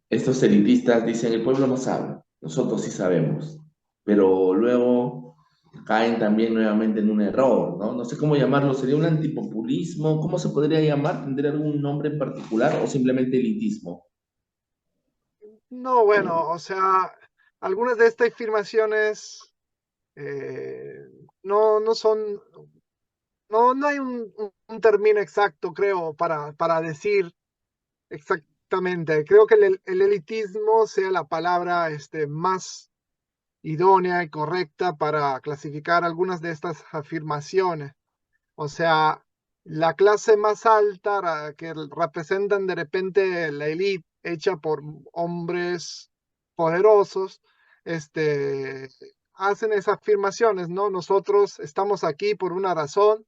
estos elitistas dicen, el pueblo no sabe, nosotros sí sabemos, pero luego caen también nuevamente en un error, ¿no? No sé cómo llamarlo, ¿sería un antipopulismo? ¿Cómo se podría llamar? ¿Tendría algún nombre en particular o simplemente elitismo? No, bueno, o sea, algunas de estas afirmaciones eh, no son, no hay un término exacto, creo, para decir exactamente. Creo que el elitismo sea la palabra más idónea y correcta para clasificar algunas de estas afirmaciones. O sea, la clase más alta que representan de repente la élite hecha por hombres poderosos, este, hacen esas afirmaciones, ¿no? Nosotros estamos aquí por una razón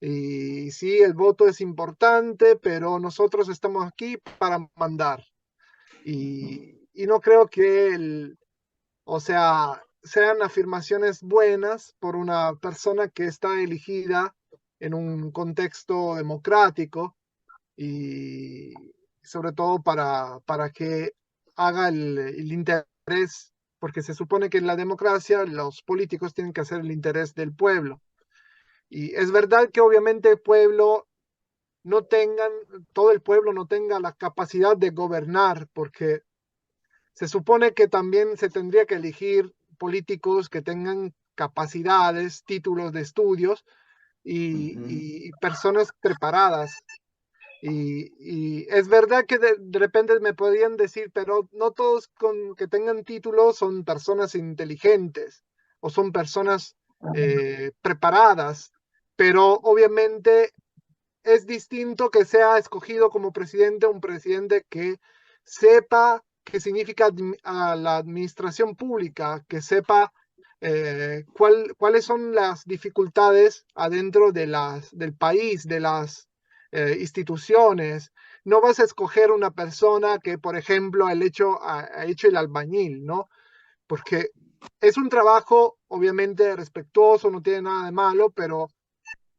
y sí, el voto es importante, pero nosotros estamos aquí para mandar. Y no creo que o sea, sean afirmaciones buenas por una persona que está elegida en un contexto democrático y sobre todo para que haga el interés, porque se supone que en la democracia los políticos tienen que hacer el interés del pueblo. Y es verdad que obviamente el pueblo no tengan, todo el pueblo no tenga la capacidad de gobernar, porque se supone que también se tendría que elegir políticos que tengan capacidades, títulos de estudios y personas preparadas. Y es verdad que de repente me podrían decir, pero no todos con que tengan títulos son personas inteligentes o son personas preparadas, pero obviamente es distinto que sea escogido como presidente un presidente que sepa qué significa a la administración pública, que sepa cuáles son las dificultades adentro del país, de las instituciones. No vas a escoger una persona que, por ejemplo, ha hecho el albañil, ¿no? Porque es un trabajo obviamente respetuoso, no tiene nada de malo, pero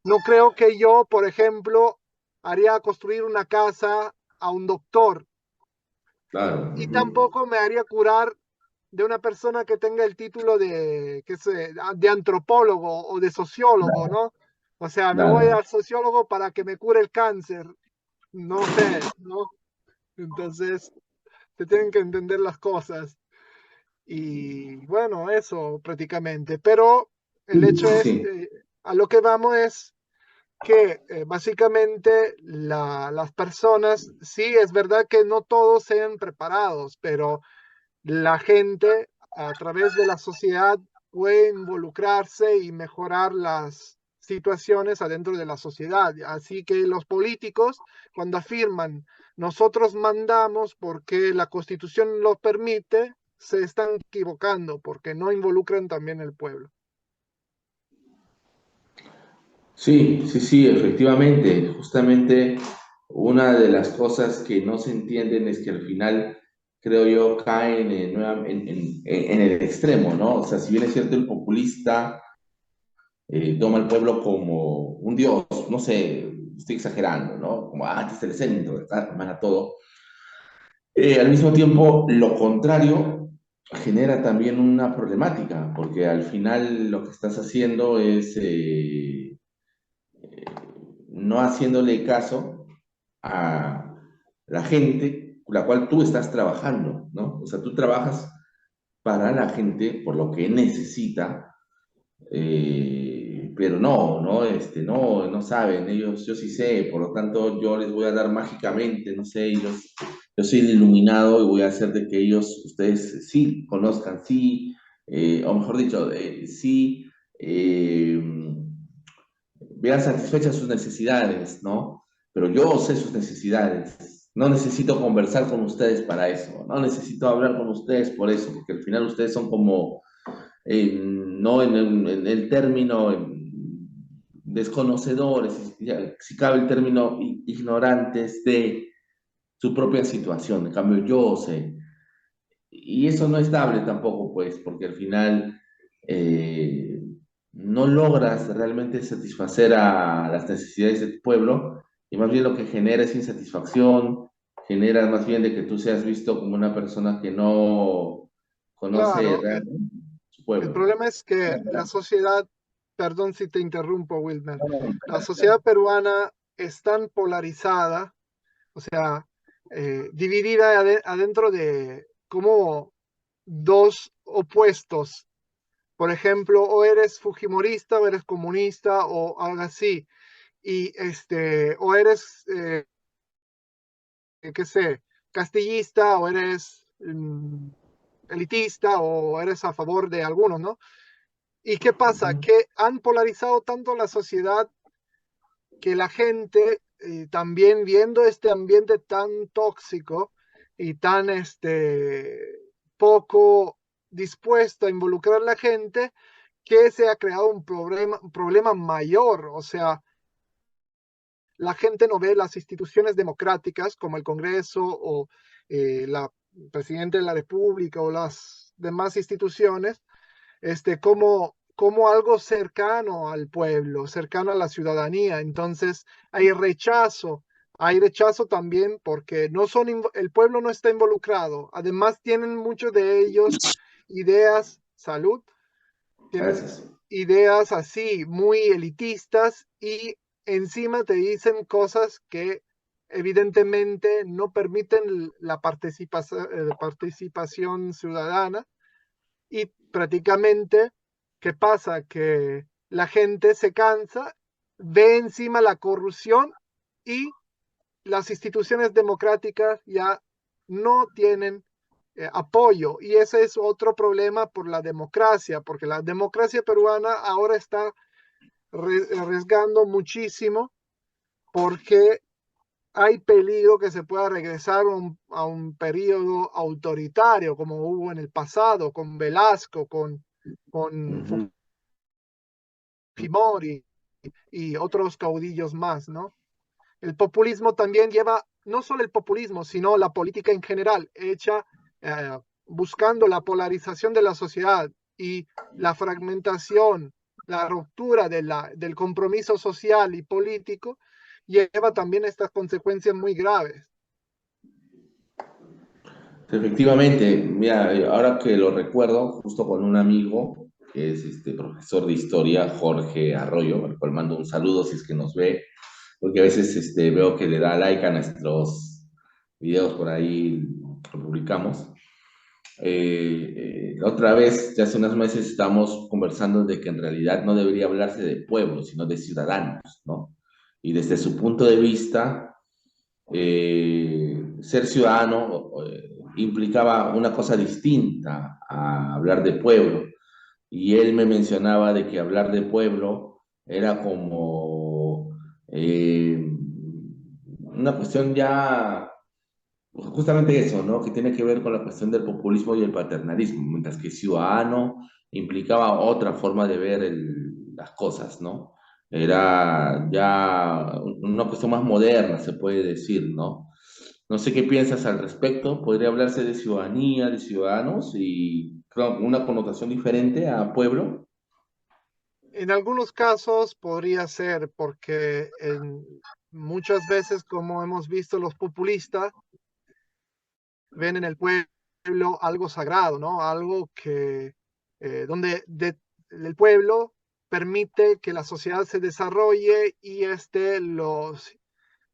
no creo que yo, por ejemplo, haría construir una casa a un doctor Claro. y tampoco me haría curar de una persona que tenga el título de, qué sé, de antropólogo o de sociólogo, ¿no? O sea, me voy Claro. al sociólogo para que me cure el cáncer, no sé, ¿no? Entonces, se tienen que entender las cosas. Y bueno, eso prácticamente. Pero el hecho es, Sí. a lo que vamos es que básicamente las personas, sí, es verdad que no todos sean preparados, pero la gente a través de la sociedad puede involucrarse y mejorar las situaciones adentro de la sociedad. Así que los políticos, cuando afirman, nosotros mandamos porque la Constitución lo permite, se están equivocando porque no involucran también el pueblo. Sí, sí, sí, efectivamente. Justamente una de las cosas que no se entienden es que al final, creo yo, caen en el extremo, ¿no? O sea, si bien es cierto, el populista toma al pueblo como un dios, no sé, estoy exagerando, ¿no? Como, este es el centro, manda todo. Al mismo tiempo, lo contrario genera también una problemática, porque al final lo que estás haciendo es no haciéndole caso a la gente con la cual tú estás trabajando, ¿no? O sea, tú trabajas para la gente por lo que necesita, pero no saben, ellos, yo sí sé, por lo tanto yo les voy a dar mágicamente, no sé, yo soy el iluminado y voy a hacer de que ustedes sí conozcan, sí, o mejor dicho, sí, eh, vean satisfechas sus necesidades, ¿no? Pero yo sé sus necesidades. No necesito conversar con ustedes para eso. No necesito hablar con ustedes por eso, porque al final ustedes son como, no en el término desconocedores, si cabe el término ignorantes de su propia situación. En cambio, yo sé. Y eso no es estable tampoco, pues, porque al final no logras realmente satisfacer a las necesidades de tu pueblo y más bien lo que genera es insatisfacción, genera más bien de que tú seas visto como una persona que no conoce Claro, realmente su el pueblo. problema es que la sociedad, perdón si te interrumpo, Wilmer, la sociedad peruana es tan polarizada, o sea, dividida adentro de como dos opuestos. Por ejemplo, o eres fujimorista o eres comunista o algo así. Y o eres, qué sé, castillista o eres elitista o eres a favor de algunos, ¿no? ¿Y qué pasa? Que han polarizado tanto la sociedad que la gente, también viendo este ambiente tan tóxico y tan poco dispuesto a involucrar a la gente, que se ha creado un problema mayor. O sea, la gente no ve las instituciones democráticas como el Congreso o la Presidente de la República o las demás instituciones como algo cercano al pueblo, cercano a la ciudadanía. Entonces hay rechazo también porque el pueblo no está involucrado. Además, tienen muchos de ellos ideas, salud, tienen Gracias. ideas así muy elitistas y encima te dicen cosas que evidentemente no permiten la participación ciudadana, y prácticamente, ¿qué pasa? Que la gente se cansa, ve encima la corrupción y las instituciones democráticas ya no tienen apoyo. Y ese es otro problema por la democracia, porque la democracia peruana ahora está arriesgando muchísimo porque hay peligro que se pueda regresar a un periodo autoritario como hubo en el pasado con Velasco, con Fujimori y otros caudillos más, ¿no? El populismo también lleva, no solo el populismo, sino la política en general, hecha buscando la polarización de la sociedad y la fragmentación, la ruptura del compromiso social y político, lleva también estas consecuencias muy graves. Efectivamente, mira, ahora que lo recuerdo, justo con un amigo que es profesor de historia, Jorge Arroyo, al cual mando un saludo si es que nos ve, porque a veces veo que le da like a nuestros videos por ahí que publicamos. Otra vez, ya hace unos meses estamos conversando de que en realidad no debería hablarse de pueblos, sino de ciudadanos, ¿no? Y desde su punto de vista, ser ciudadano implicaba una cosa distinta a hablar de pueblo. Y él me mencionaba de que hablar de pueblo era como una cuestión ya, justamente eso, ¿no? Que tiene que ver con la cuestión del populismo y el paternalismo, mientras que ciudadano implicaba otra forma de ver las cosas, ¿no? Era ya una cuestión más moderna, se puede decir, ¿no? No sé qué piensas al respecto. ¿Podría hablarse de ciudadanía, de ciudadanos y claro, una connotación diferente a pueblo? En algunos casos podría ser, porque muchas veces, como hemos visto, los populistas ven en el pueblo algo sagrado, ¿no? Algo que, donde el pueblo permite que la sociedad se desarrolle y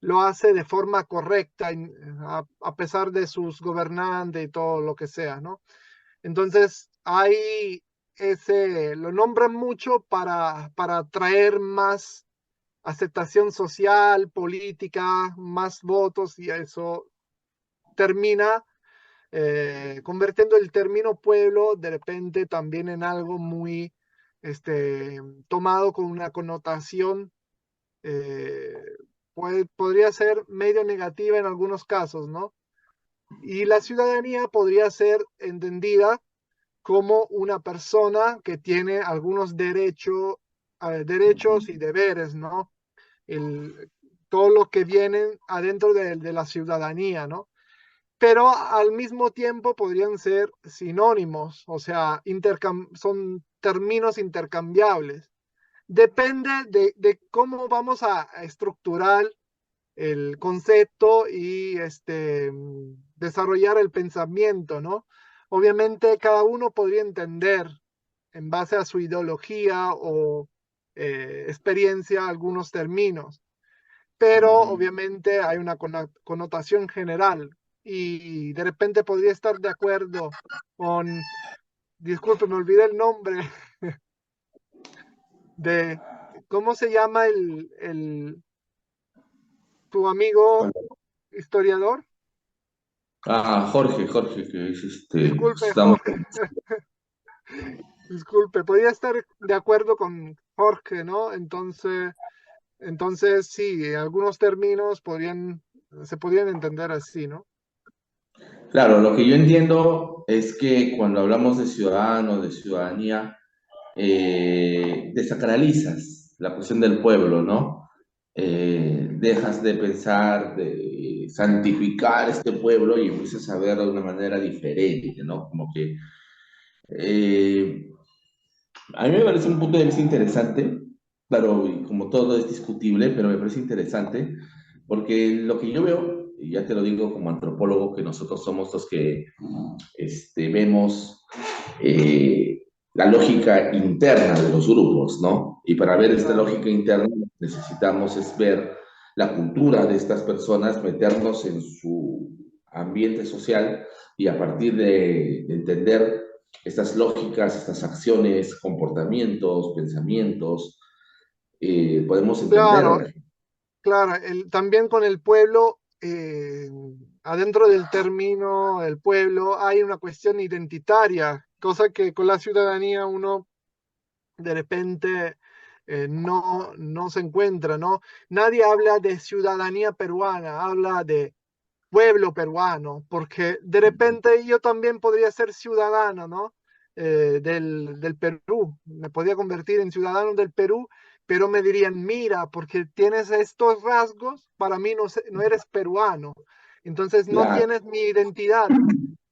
lo hace de forma correcta, a pesar de sus gobernantes y todo lo que sea, ¿no? Entonces, lo nombran mucho para atraer más aceptación social, política, más votos, y eso termina convirtiendo el término pueblo de repente también en algo muy tomado con una connotación, eh, podría ser medio negativa en algunos casos, ¿no? Y la ciudadanía podría ser entendida como una persona que tiene algunos derechos y deberes, ¿no? Todo lo que viene adentro de la ciudadanía, ¿no? Pero al mismo tiempo podrían ser sinónimos, o sea, son términos intercambiables. Depende de cómo vamos a estructurar el concepto y desarrollar el pensamiento, ¿no? Obviamente cada uno podría entender en base a su ideología o experiencia algunos términos, pero obviamente hay una connotación general y de repente podría estar de acuerdo con, disculpe, me olvidé el nombre de, ¿cómo se llama tu amigo historiador? Jorge, que es Disculpe, estamos. Jorge. Disculpe, podría estar de acuerdo con Jorge, ¿no? Entonces sí, algunos términos se podrían entender así, ¿no? Claro, lo que yo entiendo es que cuando hablamos de ciudadano, de ciudadanía, desacralizas la cuestión del pueblo, ¿no? Dejas de pensar, de santificar este pueblo y empiezas a verlo de una manera diferente, ¿no? Como que a mí me parece un punto de vista interesante, claro, y como todo es discutible, pero me parece interesante, porque lo que yo veo, y ya te lo digo como antropólogo, que nosotros somos los que vemos la lógica interna de los grupos, ¿no? Y para ver esta Claro. lógica interna necesitamos es ver la cultura de estas personas, meternos en su ambiente social y a partir de entender estas lógicas, estas acciones, comportamientos, pensamientos, podemos Claro, entender. claro, también con el pueblo, adentro del término el pueblo hay una cuestión identitaria, cosa que con la ciudadanía uno de repente no se encuentra, ¿no? Nadie habla de ciudadanía peruana, habla de pueblo peruano, porque de repente yo también podría ser ciudadano, ¿no? Del Perú, me podría convertir en ciudadano del Perú, pero me dirían, mira, porque tienes estos rasgos, para mí no eres peruano, entonces no Claro, tienes mi identidad.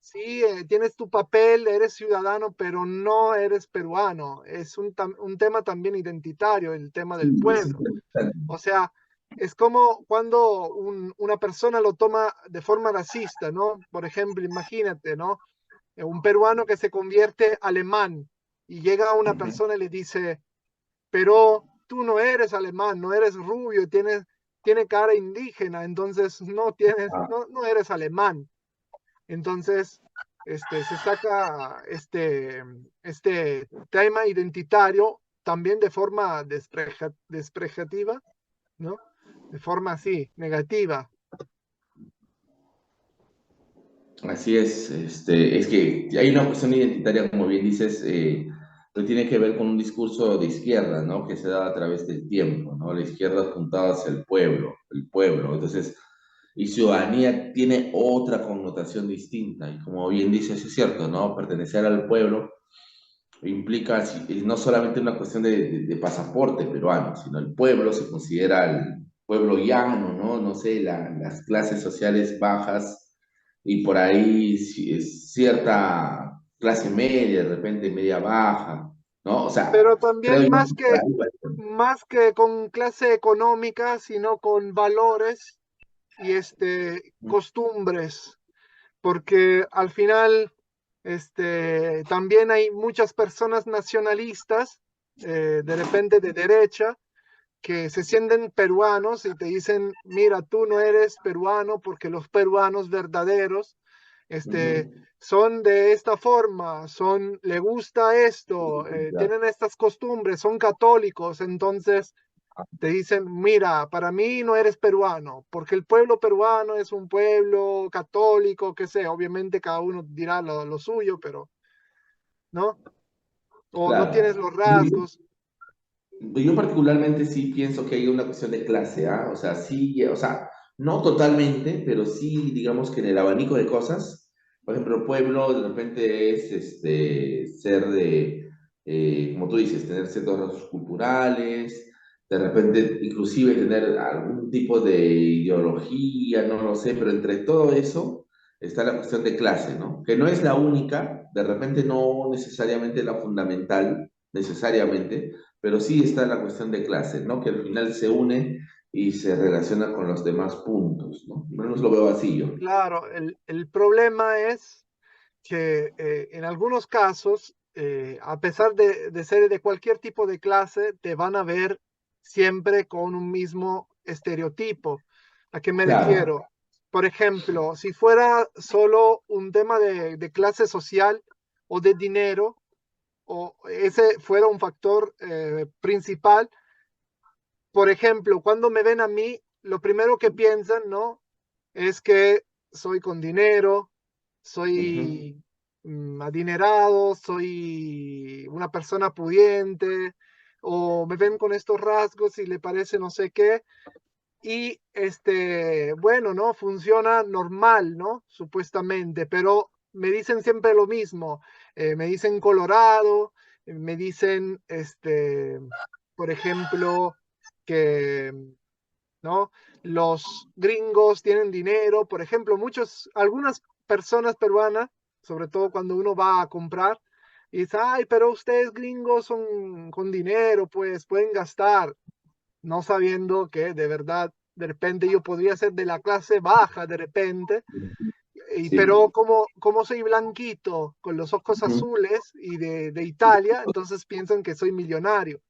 Sí, tienes tu papel, eres ciudadano, pero no eres peruano. Es un tema también identitario, el tema del sí, es pueblo. interesante. O sea, es como cuando una persona lo toma de forma racista, ¿no? Por ejemplo, imagínate, ¿no? Un peruano que se convierte alemán y llega una Ujú. persona y le dice, pero tú no eres alemán, no eres rubio, tiene cara indígena, entonces Ah, no eres alemán. Entonces, se saca este tema identitario también de forma despreciativa, ¿no? De forma así, negativa. así es que hay una cuestión identitaria, como bien dices, que tiene que ver con un discurso de izquierda, ¿no? Que se da a través del tiempo, ¿no? La izquierda apuntada hacia el pueblo. Entonces, y ciudadanía tiene otra connotación distinta. Y como bien dices, es cierto, ¿no? Pertenecer al pueblo implica no solamente una cuestión de pasaporte peruano, sino el pueblo se considera el pueblo llano, ¿no? No sé, las clases sociales bajas y por ahí es cierta clase media, de repente media baja, ¿no? O sea, Pero creo también yo que por ahí va el tema. más que con clase económica, sino con valores y costumbres, porque al final también hay muchas personas nacionalistas, de repente de derecha, que se sienten peruanos y te dicen, mira, tú no eres peruano porque los peruanos verdaderos este, Ujú. son de esta forma, le gusta esto, Ya. tienen estas costumbres, son católicos, entonces te dicen, mira, para mí no eres peruano, porque el pueblo peruano es un pueblo católico, que sé, obviamente cada uno dirá lo suyo, pero, ¿no? O no tienes Claro. los rasgos. Yo particularmente sí pienso que hay una cuestión de clase, ¿ah? O sea, sí, o sea, no totalmente, pero sí, digamos que en el abanico de cosas, por ejemplo, pueblo de repente es ser como tú dices, tener ciertos rasgos culturales, de repente inclusive tener algún tipo de ideología, no lo sé, pero entre todo eso está la cuestión de clase, ¿no? Que no es la única, de repente no necesariamente la fundamental, necesariamente, pero sí está la cuestión de clase, ¿no? Que al final se une y se relaciona con los demás puntos, ¿no? Al menos lo veo así yo. Claro, el problema es que en algunos casos, a pesar de ser de cualquier tipo de clase, te van a ver siempre con un mismo estereotipo. ¿A qué me Claro. refiero? Por ejemplo, si fuera solo un tema de clase social o de dinero, o ese fuera un factor principal, por ejemplo, cuando me ven a mí, lo primero que piensan, ¿no? Es que soy con dinero, Ujú. soy adinerado, soy una persona pudiente, o me ven con estos rasgos y le parece no sé qué. Y bueno, ¿no? Funciona normal, ¿no? Supuestamente, pero me dicen siempre lo mismo. Me dicen Colorado, me dicen, por ejemplo, que, ¿no? Los gringos tienen dinero, por ejemplo, algunas personas peruanas, sobre todo cuando uno va a comprar, y dice, ay, pero ustedes gringos son con dinero, pues pueden gastar, no sabiendo que de verdad, de repente yo podría ser de la clase baja, de repente, pero Sí. como soy blanquito, con los ojos Ujú. azules y de Italia, entonces piensan que soy millonario.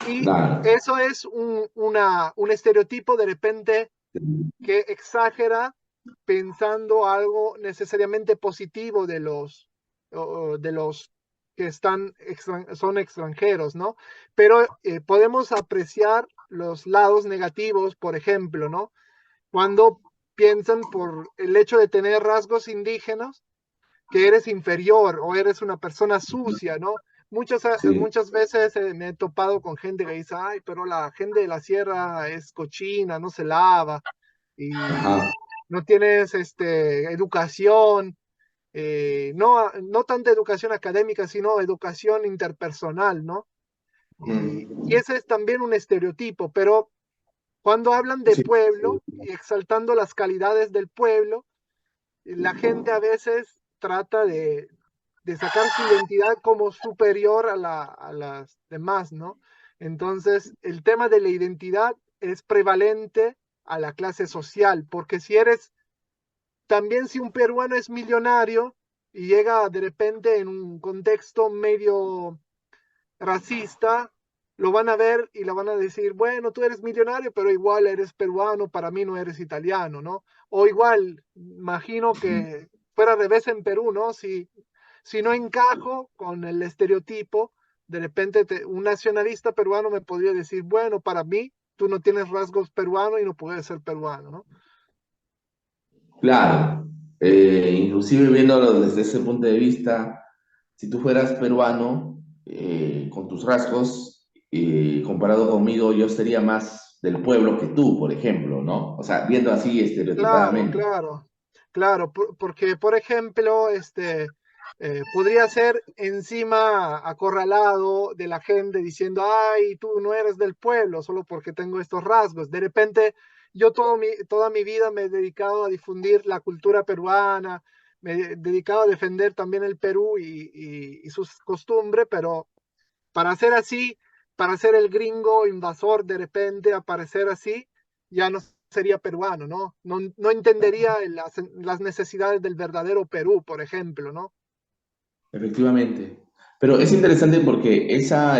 Y Claro. eso es un estereotipo de repente que exagera pensando algo necesariamente positivo de los que son extranjeros, ¿no? Pero podemos apreciar los lados negativos, por ejemplo, ¿no? Cuando piensan por el hecho de tener rasgos indígenas, que eres inferior o eres una persona sucia, ¿no? Sí. Muchas veces me he topado con gente que dice, ay, pero la gente de la sierra es cochina, no se lava y Ajá. no tienes educación, no tanta educación académica, sino educación interpersonal, ¿no? Y Mm. ese es también un estereotipo, pero cuando hablan de Sí. pueblo y exaltando las calidades del pueblo, la gente a veces trata de sacar su identidad como superior a las demás, ¿no? Entonces, el tema de la identidad es prevalente a la clase social, porque si eres, también si un peruano es millonario y llega de repente en un contexto medio racista, lo van a ver y le van a decir, bueno, tú eres millonario, pero igual eres peruano, para mí no eres italiano, ¿no? O igual, imagino que fuera al revés en Perú, ¿no? Si no encajo con el estereotipo, de repente un nacionalista peruano me podría decir, bueno, para mí tú no tienes rasgos peruanos y no puedes ser peruano, ¿no? Claro, inclusive viéndolo desde ese punto de vista, si tú fueras peruano, con tus rasgos, comparado conmigo, yo sería más del pueblo que tú, por ejemplo, ¿no? O sea, viendo así Claro, estereotipadamente. claro, claro, porque por ejemplo, podría ser encima acorralado de la gente diciendo, ay, tú no eres del pueblo solo porque tengo estos rasgos. De repente, yo toda mi vida me he dedicado a difundir la cultura peruana, me he dedicado a defender también el Perú y sus costumbres, pero para ser así, para ser el gringo invasor de repente, aparecer así, ya no sería peruano, ¿no? No entendería las necesidades del verdadero Perú, por ejemplo, ¿no? Efectivamente. Pero es interesante porque esa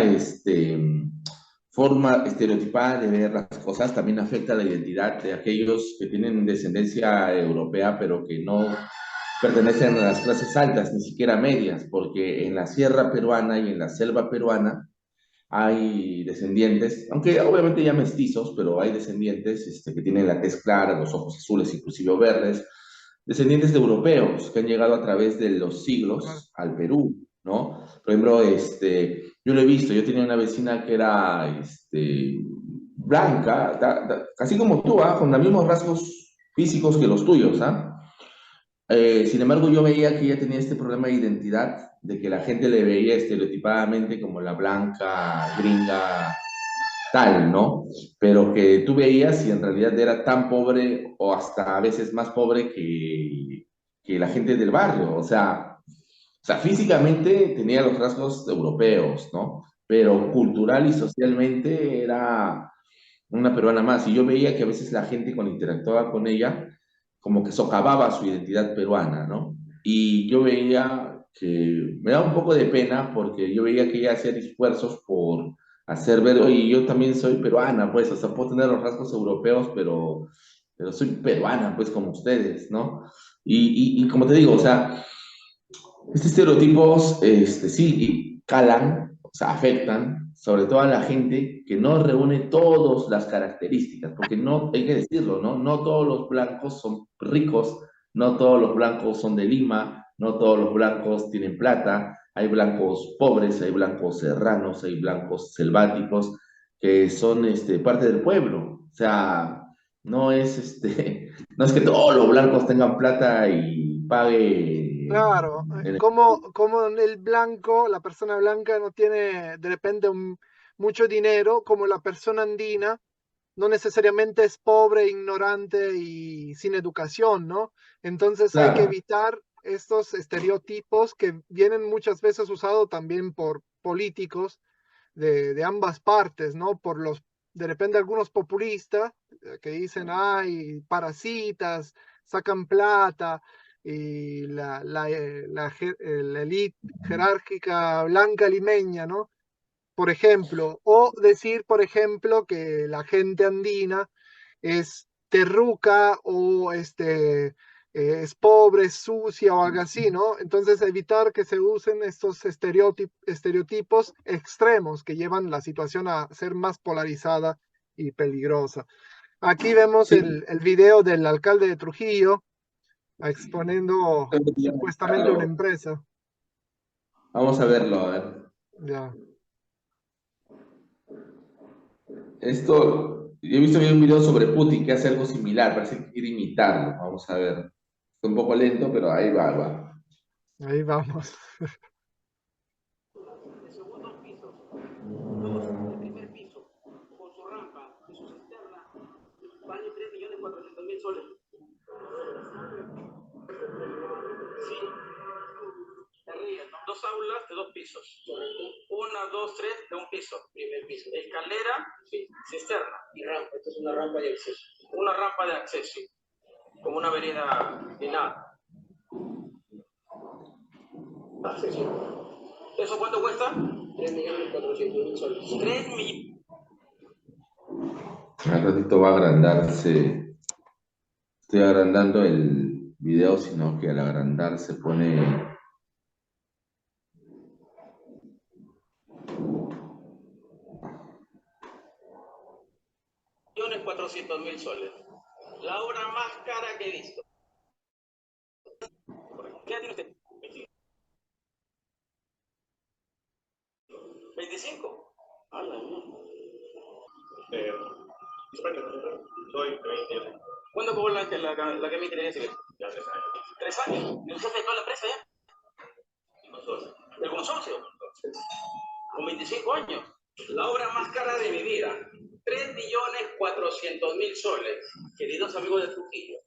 forma estereotipada de ver las cosas también afecta la identidad de aquellos que tienen descendencia europea, pero que no pertenecen a las clases altas, ni siquiera medias, porque en la sierra peruana y en la selva peruana hay descendientes, aunque obviamente ya mestizos, pero hay descendientes que tienen la tez clara, los ojos azules, inclusive verdes, descendientes de europeos que han llegado a través de los Claro. siglos al Perú, ¿no? Por ejemplo, yo lo he visto, yo tenía una vecina que era blanca, casi como tú, ¿ah? Con los mismos rasgos físicos que los tuyos, ¿ah? Sin embargo, yo veía que ella tenía este problema de identidad, de que la gente le veía estereotipadamente como la blanca, gringa, tal, ¿no? Pero que tú veías y en realidad era tan pobre o hasta a veces más pobre que la gente del barrio. O sea, físicamente tenía los rasgos europeos, ¿no? Pero cultural y socialmente era una peruana más. Y yo veía que a veces la gente cuando interactuaba con ella, como que socavaba su identidad peruana, ¿no? Y yo veía que me daba un poco de pena porque yo veía que ella hacía esfuerzos por hacer ver, oye, yo también soy peruana, pues, o sea, puedo tener los rasgos europeos, pero soy peruana, pues, como ustedes, ¿no? Y como te digo, o sea, estos estereotipos, sí, calan, o sea, afectan, sobre todo a la gente que no reúne todas las características, porque no, hay que decirlo, ¿no? No todos los blancos son ricos, no todos los blancos son de Lima, no todos los blancos tienen plata, hay blancos pobres, hay blancos serranos, hay blancos selváticos, que son, parte del pueblo. O sea, no es, no es que todos los blancos tengan plata y pague Claro, como el blanco, la persona blanca no tiene de repente mucho dinero, como la persona andina no necesariamente es pobre, ignorante y sin educación, ¿no? Entonces hay que claro, evitar estos estereotipos que vienen muchas veces usados también por políticos de ambas partes, ¿no? De repente algunos populistas que dicen, ay, parasitas, sacan plata, y la élite jerárquica blanca limeña, ¿no? por ejemplo, o decir, por ejemplo, que la gente andina es terruca o es pobre, es sucia o algo así, ¿no? Entonces evitar que se usen estos estereotipos extremos que llevan la situación a ser más polarizada y peligrosa. Aquí vemos Sí, el video del alcalde de Trujillo exponiendo supuestamente una claro. empresa. Vamos a verlo, a ver. Ya. Esto, yo he visto un video sobre Putin que hace algo similar, parece que quiere imitarlo. Vamos a ver. Está un poco lento, pero ahí va, va. Ahí vamos. De segundo piso, dos de primer piso, con su rampa y su cisterna, vale 3.400.000 soles. Sí, te ríes, ¿no? Dos aulas de 2 pisos. Una, dos, tres de un piso. Primer piso. Escalera, sí. Cisterna. Y rampa. Esto es una rampa de acceso. Una rampa de acceso. Como una vereda de nada. Acceso. ¿Eso cuánto cuesta? 3.400.000 soles. 3 millones. Al ratito va a agrandarse. Estoy agrandando el video, sino que al agrandar se pone. 400.000 soles. La obra más cara que he visto. ¿Qué edad tiene usted? 25. Ah, no. Soy 20. ¿Cuándo cobró la que me interesa? Ya 3 años. 3 años. ¿El jefe de toda la empresa ya? ¿El consorcio? Con 25 años. La obra más cara de mi vida. 3.400.000 soles. Queridos amigos de Trujillo.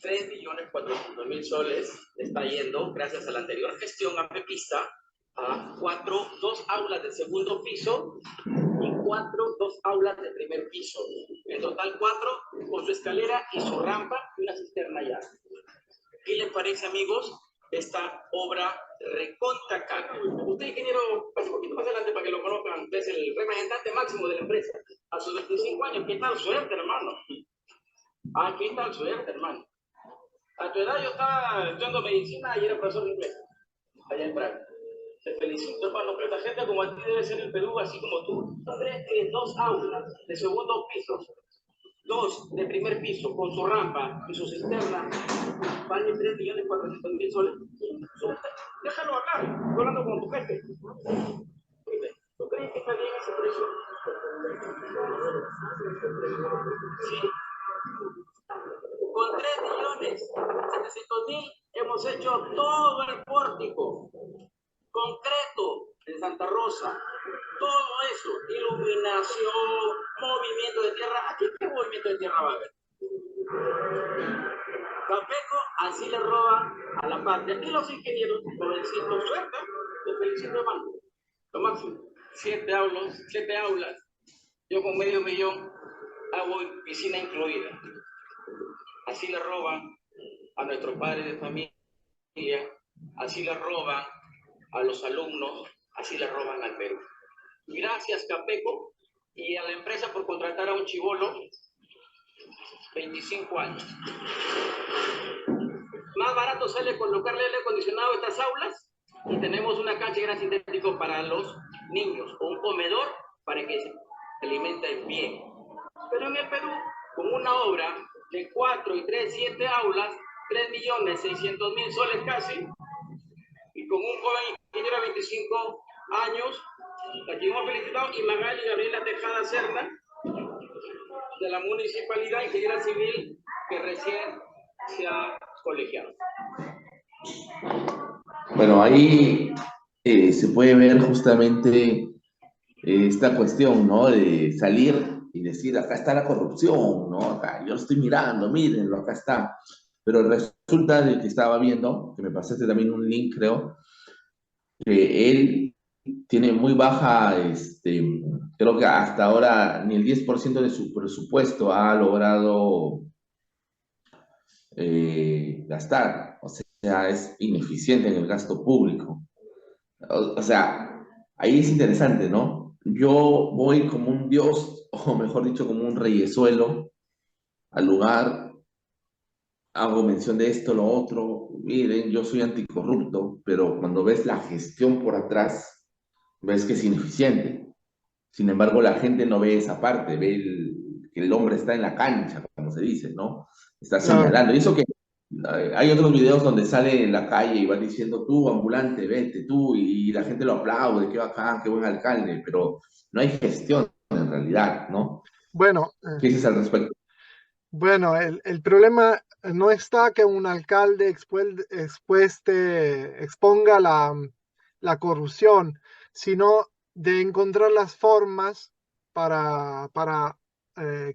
3.400.000 soles está yendo, gracias a la anterior gestión a Pepista, a 2 aulas de segundo piso y 2 aulas de primer piso. En total 4 con su escalera y su rampa y una cisterna ya. ¿Qué les parece, amigos, esta obra recontra cara? Usted, ingeniero, pase un poquito más adelante para que lo conozcan. Es el representante máximo de la empresa. A sus 25 años, ¿qué tal suerte, hermano? ¿Qué tal suerte, hermano? A tu edad yo estaba estudiando medicina y era profesor de inglés, allá en Praga. Te felicito, hermano, pero esta gente como a ti debe ser el Perú, así como tú. ¿Crees que 2 aulas de segundo piso, 2 de primer piso, con su rampa y su cisterna, vale 3.400.000 soles? Déjalo hablar, estoy hablando con tu jefe. ¿Tú crees que está bien ese precio? Sí. Con 3.700.000 hemos hecho todo el pórtico, concreto en Santa Rosa, todo eso, iluminación, movimiento de tierra. ¿Aquí qué movimiento de tierra va a haber? Capeco así le roba a la patria. Y los ingenieros, jovencitos, suerte, te felicito, hermano. Lo máximo, 7 aulas. Yo con medio millón hago piscina incluida. Así le roban a nuestros padres de familia, así le roban a los alumnos, así le roban al Perú. Gracias, Capeco, y a la empresa por contratar a un chibolo, 25 años. Más barato sale colocarle aire acondicionado a estas aulas y tenemos una cancha de gran sintético para los niños o un comedor para que se alimenten bien. Pero en el Perú, con una obra de 4 y 3, 7 aulas, 3.600.000 soles casi, y con un joven ingeniero de 25 años, a quien hemos felicitado, y Magali Gabriela Tejada Serna, de la municipalidad, ingeniera civil, que recién se ha colegiado. Bueno, ahí se puede ver justamente esta cuestión, ¿no? De salir y decir, acá está la corrupción, ¿no? Acá, yo lo estoy mirando, mírenlo, acá está. Pero resulta de que estaba viendo, que me pasaste también un link, creo, que él tiene muy baja, creo que hasta ahora ni el 10% de su presupuesto ha logrado gastar. O sea, es ineficiente en el gasto público. O sea, ahí es interesante, ¿no? Yo voy como un dios, o mejor dicho, como un reyesuelo al lugar, hago mención de esto, lo otro, miren, yo soy anticorrupto, pero cuando ves la gestión por atrás, ves que es ineficiente. Sin embargo, la gente no ve esa parte, ve que el hombre está en la cancha, como se dice, ¿no? Está Claro. señalando. Y eso que hay otros videos donde sale en la calle y va diciendo, tú, ambulante, vete, tú, y la gente lo aplaude, qué bacán, qué buen alcalde, pero no hay gestión en realidad, ¿no? Bueno, ¿Qué dices al respecto? bueno, el problema no está que un alcalde exponga la corrupción, sino de encontrar las formas para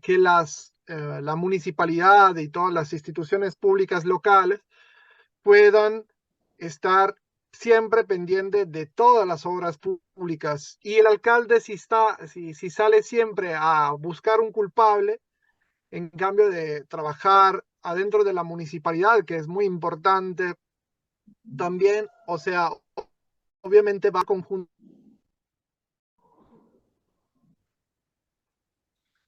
que la municipalidad y todas las instituciones públicas locales puedan estar siempre pendientes de todas las obras públicas. Y el alcalde, si sale siempre a buscar un culpable, en cambio de trabajar adentro de la municipalidad, que es muy importante también, o sea, obviamente va conjunto.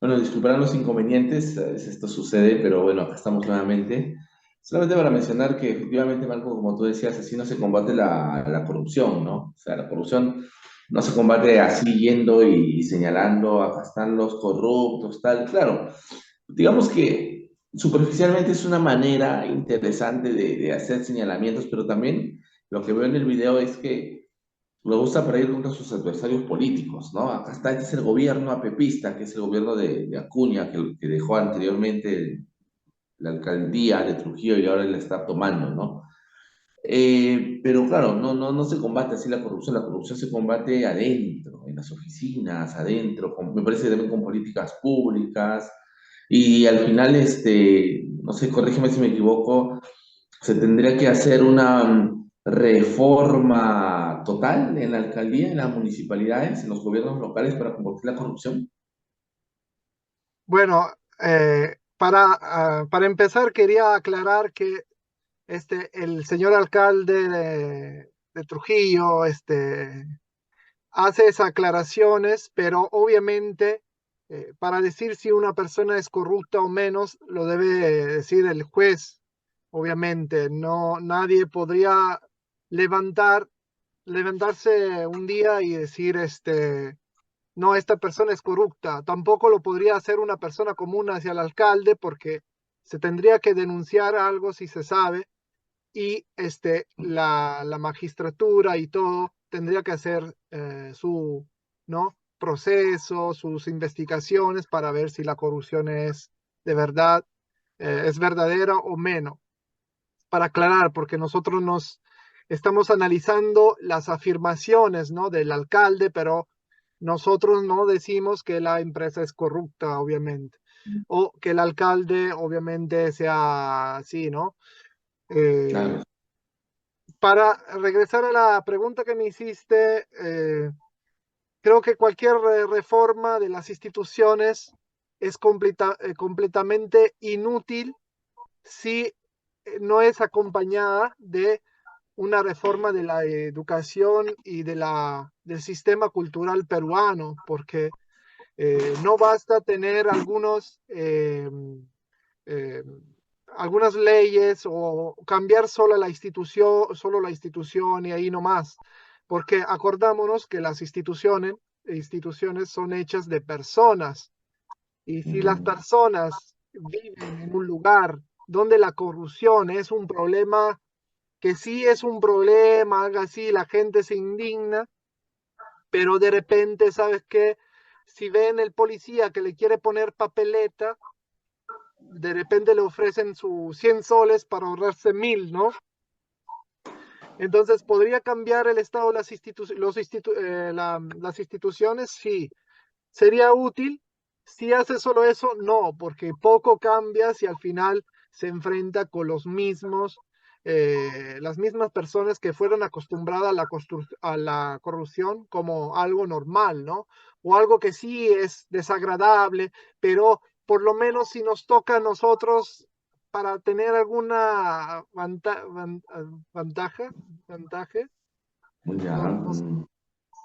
Bueno, disculparán los inconvenientes, a veces esto sucede, pero bueno, acá estamos nuevamente. Solamente para mencionar que efectivamente, Marco, como tú decías, así no se combate la corrupción, ¿no? O sea, la corrupción no se combate así yendo y señalando, acá están los corruptos, tal. Claro, digamos que superficialmente es una manera interesante de hacer señalamientos, pero también lo que veo en el video es que lo usa para ir contra sus adversarios políticos, ¿no? Acá está, este es el gobierno apepista, que es el gobierno de Acuña, que dejó anteriormente la alcaldía de Trujillo y ahora él la está tomando, ¿no? Pero claro, no se combate así la corrupción se combate adentro, en las oficinas, adentro, me parece que también con políticas públicas, y al final, no sé, corrígeme si me equivoco, se tendría que hacer una reforma total en la alcaldía, en las municipalidades, en los gobiernos locales para combatir la corrupción. Bueno, para empezar, quería aclarar que el señor alcalde de Trujillo hace esas aclaraciones, pero obviamente para decir si una persona es corrupta o menos, lo debe decir el juez. Obviamente, no, nadie podría levantar, levantarse un día y decir, no, esta persona es corrupta. Tampoco lo podría hacer una persona común hacia el alcalde porque se tendría que denunciar algo si se sabe y la magistratura y todo tendría que hacer su, ¿no? proceso, sus investigaciones para ver si la corrupción es de verdad, es verdadera o menos. Para aclarar, porque nosotros nos estamos analizando las afirmaciones, ¿no? del alcalde, pero nosotros no decimos que la empresa es corrupta, obviamente, o que el alcalde, obviamente, sea así, ¿no? Eh, Claro. para regresar a la pregunta que me hiciste, creo que cualquier reforma de las instituciones es completamente inútil si no es acompañada de una reforma de la educación y del sistema cultural peruano, porque no basta tener eh, algunas leyes o cambiar solo la institución y ahí nomás, porque acordámonos que las instituciones son hechas de personas y si las Ujú. personas viven en un lugar donde la corrupción es un problema, que sí es un problema, algo así, la gente se indigna, pero de repente, ¿sabes qué? Si ven el policía que le quiere poner papeleta, de repente le ofrecen sus 100 soles para ahorrarse 1000, ¿no? Entonces, ¿podría cambiar el Estado las instituciones? Sí. ¿Sería útil? Si hace solo eso, no, porque poco cambia si al final se enfrenta con las mismas personas que fueron acostumbradas a la corrupción como algo normal, ¿no? O algo que sí es desagradable, pero por lo menos si nos toca a nosotros para tener alguna ventaja, Ya, no, no,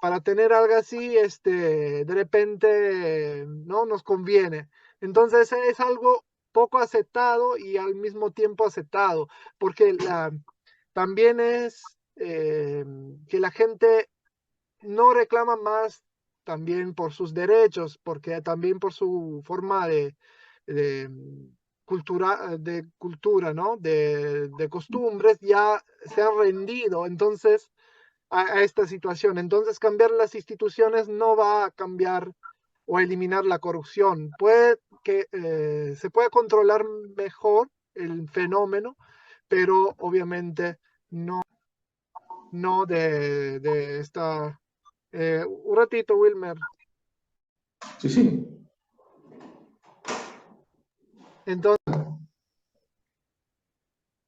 para tener algo así, de repente no nos conviene. Entonces es algo poco aceptado y al mismo tiempo aceptado, porque también es que la gente no reclama más también por sus derechos, porque también por su forma de cultura, ¿no? De costumbres, ya se han rendido entonces a esta situación. Entonces cambiar las instituciones no va a cambiar o eliminar la corrupción. Puede que se puede controlar mejor el fenómeno, pero obviamente no de esta... un ratito, Wilmer. Sí, sí.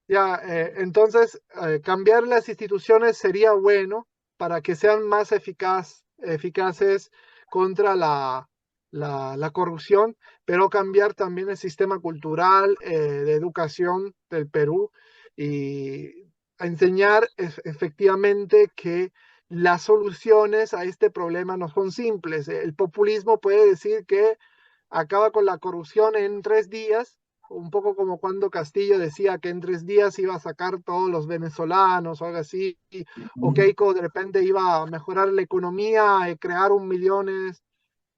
Entonces, cambiar las instituciones sería bueno para que sean más eficaces contra la corrupción, pero cambiar también el sistema cultural de educación del Perú y enseñar efectivamente que las soluciones a este problema no son simples. El populismo puede decir que acaba con la corrupción en 3 días, un poco como cuando Castillo decía que en 3 días iba a sacar todos los venezolanos o algo así, o Keiko de repente iba a mejorar la economía y crear 1 millones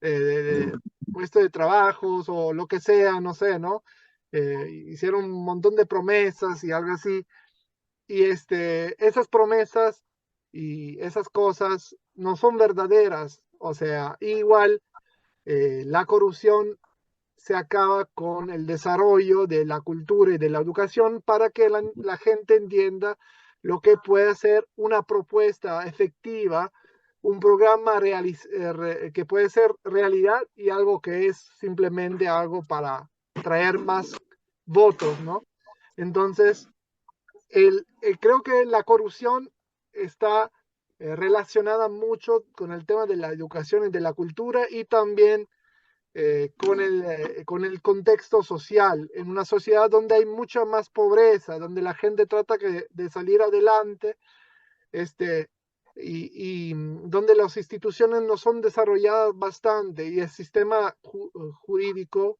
de puestos de trabajos o lo que sea, no sé, ¿no? Hicieron un montón de promesas y algo así, y esas promesas y esas cosas no son verdaderas, o sea, igual la corrupción se acaba con el desarrollo de la cultura y de la educación para que la gente entienda lo que puede ser una propuesta efectiva, un programa que puede ser realidad y algo que es simplemente algo para traer más votos, ¿no? Entonces, creo que la corrupción está relacionada mucho con el tema de la educación y de la cultura y también con el contexto social, en una sociedad donde hay mucha más pobreza, donde la gente trata de salir adelante, y donde las instituciones no son desarrolladas bastante y el sistema jurídico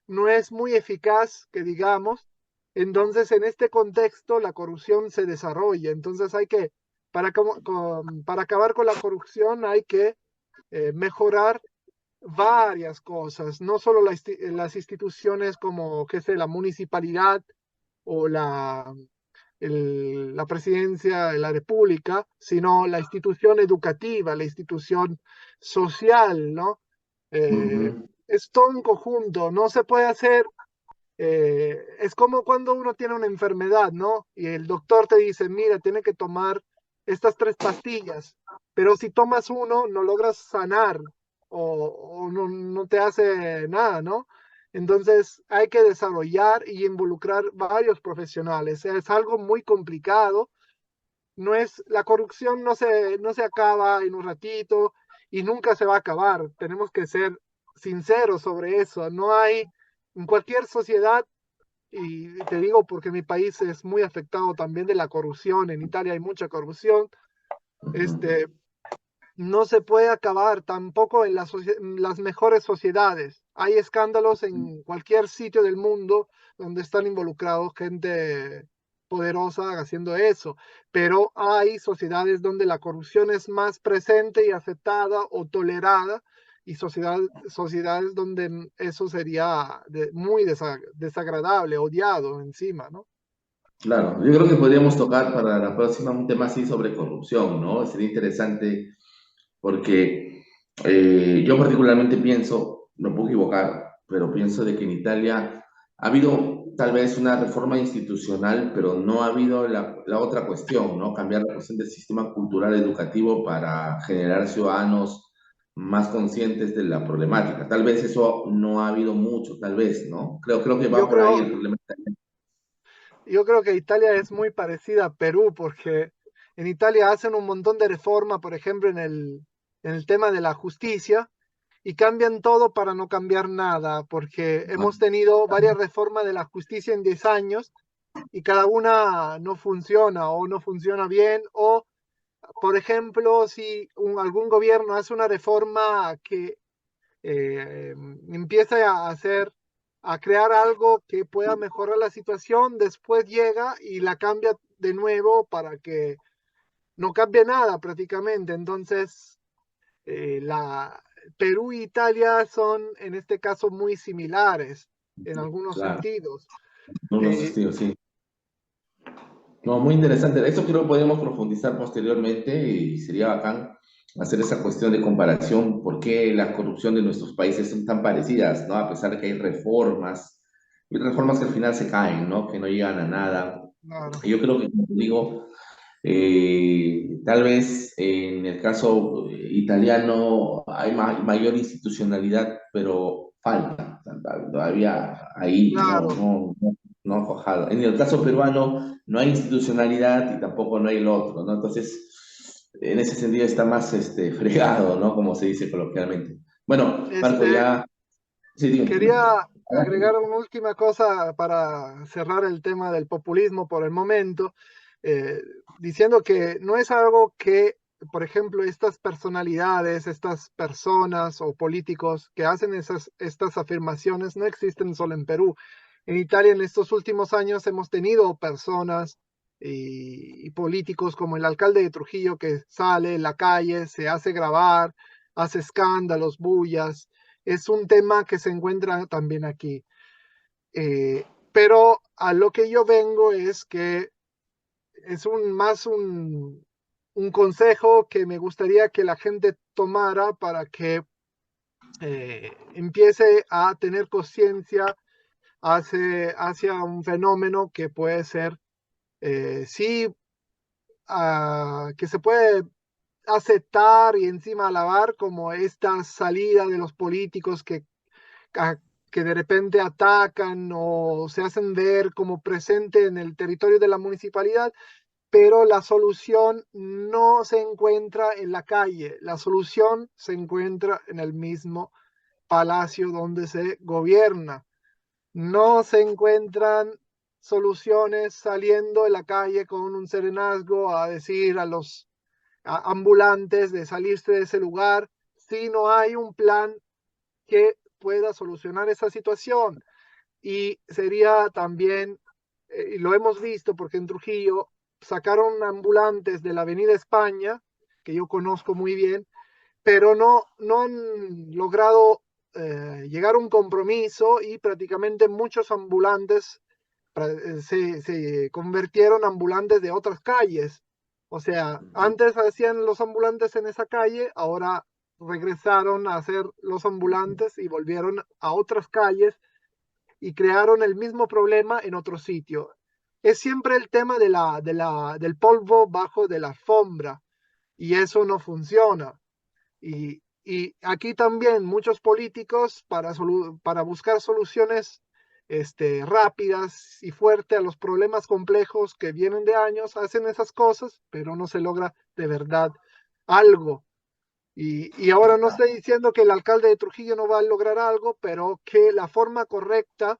no es muy eficaz, que digamos. Entonces, en este contexto, la corrupción se desarrolla. Entonces, para acabar con la corrupción, hay que mejorar varias cosas, no solo las instituciones como, qué sé, la municipalidad o la presidencia de la República, sino la institución educativa, la institución social, ¿no? Es todo un conjunto, no se puede hacer, es como cuando uno tiene una enfermedad, ¿no? Y el doctor te dice, mira, tiene que tomar estas 3 pastillas, pero si tomas uno, no logras sanar o no te hace nada, ¿no? Entonces hay que desarrollar y involucrar varios profesionales. Es algo muy complicado. La corrupción no se acaba en un ratito y nunca se va a acabar. Tenemos que ser sinceros sobre eso. No hay, en cualquier sociedad, y te digo porque mi país es muy afectado también de la corrupción, en Italia hay mucha corrupción, no se puede acabar tampoco en las mejores sociedades. Hay escándalos en cualquier sitio del mundo donde están involucrados gente poderosa haciendo eso, pero hay sociedades donde la corrupción es más presente y aceptada o tolerada y sociedades donde eso sería muy desagradable, odiado encima, ¿no? Claro, yo creo que podríamos tocar para la próxima un tema así sobre corrupción, ¿no? Sería interesante porque yo particularmente pienso, me puedo equivocar, pero pienso de que en Italia ha habido tal vez una reforma institucional, pero no ha habido la otra cuestión, ¿no? Cambiar la cuestión del sistema cultural educativo para generar ciudadanos más conscientes de la problemática. Tal vez eso no ha habido mucho, tal vez, ¿no? Creo que va Yo por ahí creo, el problema. Yo creo que Italia es muy parecida a Perú porque en Italia hacen un montón de reforma, por ejemplo, en el tema de la justicia y cambian todo para no cambiar nada, porque hemos tenido varias reformas de la justicia en 10 años y cada una no funciona o no funciona bien o por ejemplo, si algún gobierno hace una reforma que empieza a crear algo que pueda mejorar la situación, después llega y la cambia de nuevo para que no cambie nada prácticamente. Entonces, Perú e Italia son en este caso muy similares en algunos Claro, sentidos. unos estilos, sí. No, muy interesante. Eso creo que podemos profundizar posteriormente y sería bacán hacer esa cuestión de comparación, por qué la corrupción de nuestros países son tan parecidas, ¿no? A pesar de que hay reformas que al final se caen, ¿no? Que no llegan a nada. Claro. Y yo creo que, como te digo, tal vez en el caso italiano hay mayor institucionalidad, pero falta, todavía ahí Claro. no ha cuajado. En el caso peruano no hay institucionalidad y tampoco no hay el otro, ¿no? Entonces, en ese sentido está más fregado, ¿no? Como se dice coloquialmente. Bueno, Marco, Este, ya... Sí, dime. Quería agregar una última cosa para cerrar el tema del populismo por el momento, diciendo que no es algo que, por ejemplo, estas personalidades, estas personas o políticos que hacen estas afirmaciones no existen solo en Perú. En Italia en estos últimos años hemos tenido personas y políticos como el alcalde de Trujillo que sale en la calle, se hace grabar, hace escándalos, bullas. Es un tema que se encuentra también aquí. Pero a lo que yo vengo es que es un consejo que me gustaría que la gente tomara para que empiece a tener conciencia hacia un fenómeno que puede ser, sí, que se puede aceptar y encima alabar como esta salida de los políticos que de repente atacan o se hacen ver como presente en el territorio de la municipalidad, pero la solución no se encuentra en la calle, la solución se encuentra en el mismo palacio donde se gobierna. No se encuentran soluciones saliendo en la calle con un serenazgo a decir a los ambulantes de salirse de ese lugar si no hay un plan que pueda solucionar esa situación. Y sería también, y lo hemos visto porque en Trujillo sacaron ambulantes de la Avenida España, que yo conozco muy bien, pero no han logrado llegar a un compromiso y prácticamente muchos ambulantes se convirtieron en ambulantes de otras calles. O sea, antes hacían los ambulantes en esa calle, ahora regresaron a hacer los ambulantes y volvieron a otras calles y crearon el mismo problema en otro sitio. Es siempre el tema del polvo bajo de la alfombra y eso no funciona. Y aquí también muchos políticos para buscar soluciones rápidas y fuertes a los problemas complejos que vienen de años, hacen esas cosas, pero no se logra de verdad algo. Y ahora no estoy diciendo que el alcalde de Trujillo no va a lograr algo, pero que la forma correcta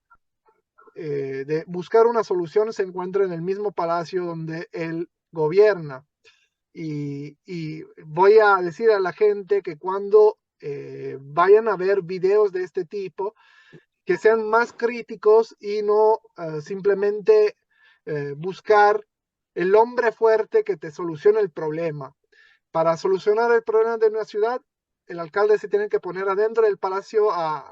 de buscar una solución se encuentra en el mismo palacio donde él gobierna. Y voy a decir a la gente que cuando vayan a ver videos de este tipo, que sean más críticos y no simplemente buscar el hombre fuerte que te solucione el problema. Para solucionar el problema de una ciudad, el alcalde se tiene que poner adentro del palacio a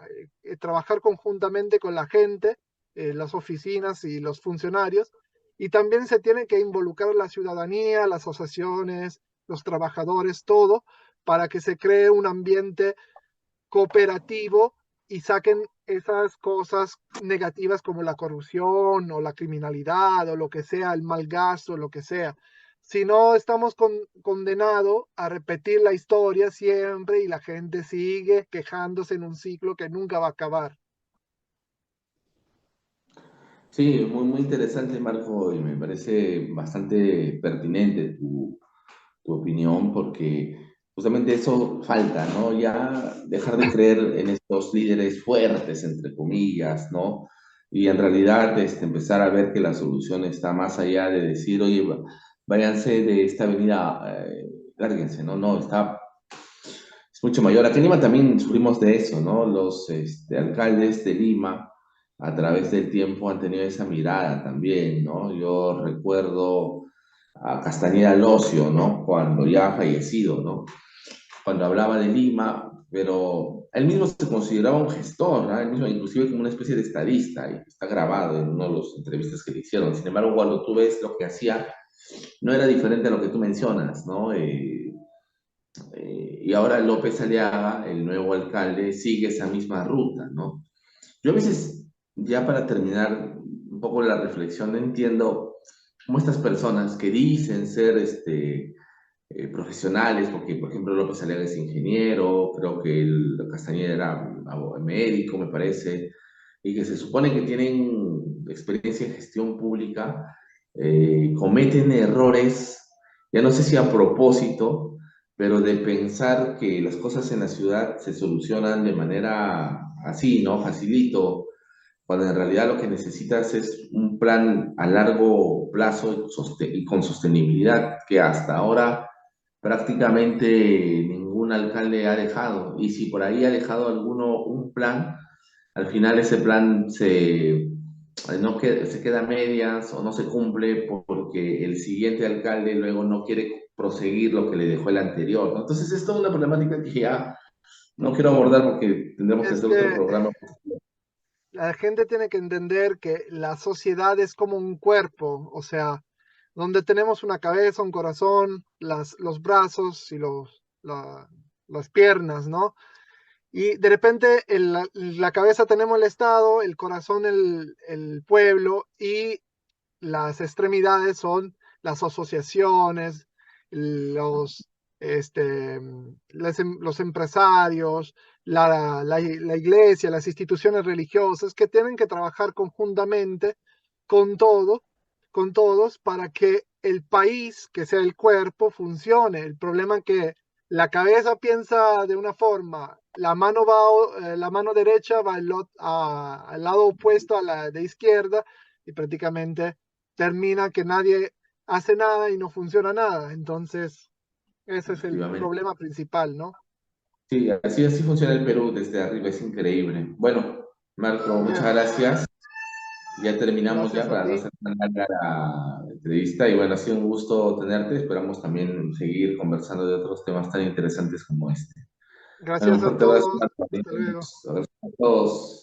trabajar conjuntamente con la gente, las oficinas y los funcionarios, y también se tiene que involucrar la ciudadanía, las asociaciones, los trabajadores, todo, para que se cree un ambiente cooperativo y saquen esas cosas negativas como la corrupción o la criminalidad o lo que sea, el mal gasto, lo que sea. Si no, estamos condenados a repetir la historia siempre y la gente sigue quejándose en un ciclo que nunca va a acabar. Sí, muy interesante, Marco, y me parece bastante pertinente tu opinión, porque justamente eso falta, ¿no? Ya dejar de creer en estos líderes fuertes, entre comillas, ¿no? Y en realidad empezar a ver que la solución está más allá de decir, oye, váyanse de esta avenida, lárguense, ¿no? No, es mucho mayor. Aquí en Lima también sufrimos de eso, ¿no? Los alcaldes de Lima, a través del tiempo, han tenido esa mirada también, ¿no? Yo recuerdo a Castañeda Locio, ¿no? Cuando ya ha fallecido, ¿no? Cuando hablaba de Lima, pero él mismo se consideraba un gestor, ¿no? Él mismo, inclusive como una especie de estadista, y está grabado en una de las entrevistas que le hicieron. Sin embargo, cuando tú ves lo que hacía, no era diferente a lo que tú mencionas, ¿no? Y ahora López Aliaga, el nuevo alcalde, sigue esa misma ruta, ¿no? Yo a veces, ya para terminar un poco la reflexión, no entiendo cómo estas personas que dicen ser profesionales, porque por ejemplo López Aliaga es ingeniero, creo que Castañeda era médico, me parece, y que se supone que tienen experiencia en gestión pública, cometen errores, ya no sé si a propósito, pero de pensar que las cosas en la ciudad se solucionan de manera así, ¿no? Facilito, cuando en realidad lo que necesitas es un plan a largo plazo y con sostenibilidad, que hasta ahora prácticamente ningún alcalde ha dejado. Y si por ahí ha dejado alguno un plan, al final ese plan se queda a medias o no se cumple porque el siguiente alcalde luego no quiere proseguir lo que le dejó el anterior, ¿no? Entonces, esto es una problemática que ya no quiero abordar porque tendremos que Es hacer otro que programa. la gente tiene que entender que la sociedad es como un cuerpo, o sea, donde tenemos una cabeza, un corazón, los brazos y las piernas, ¿no? Y de repente en la cabeza tenemos el Estado, el corazón el pueblo y las extremidades son las asociaciones, los, los empresarios, la iglesia, las instituciones religiosas que tienen que trabajar conjuntamente con todo, con todos para que el país, que sea el cuerpo, funcione. El problema es que la cabeza piensa de una forma, la mano derecha va al lado opuesto a la de izquierda y prácticamente termina que nadie hace nada y no funciona nada. Entonces, ese es el Efectivamente. problema principal, ¿no? Sí, así funciona el Perú desde arriba, es increíble. Bueno, Marco, muchas gracias. Ya terminamos Gracias ya a para no ti. hacer tan larga la entrevista y bueno, ha sido un gusto tenerte. Esperamos también seguir conversando de otros temas tan interesantes como este. Bueno, un Gracias a fuerte abrazo, todos. Marco. Hasta luego. Abrazo a todos.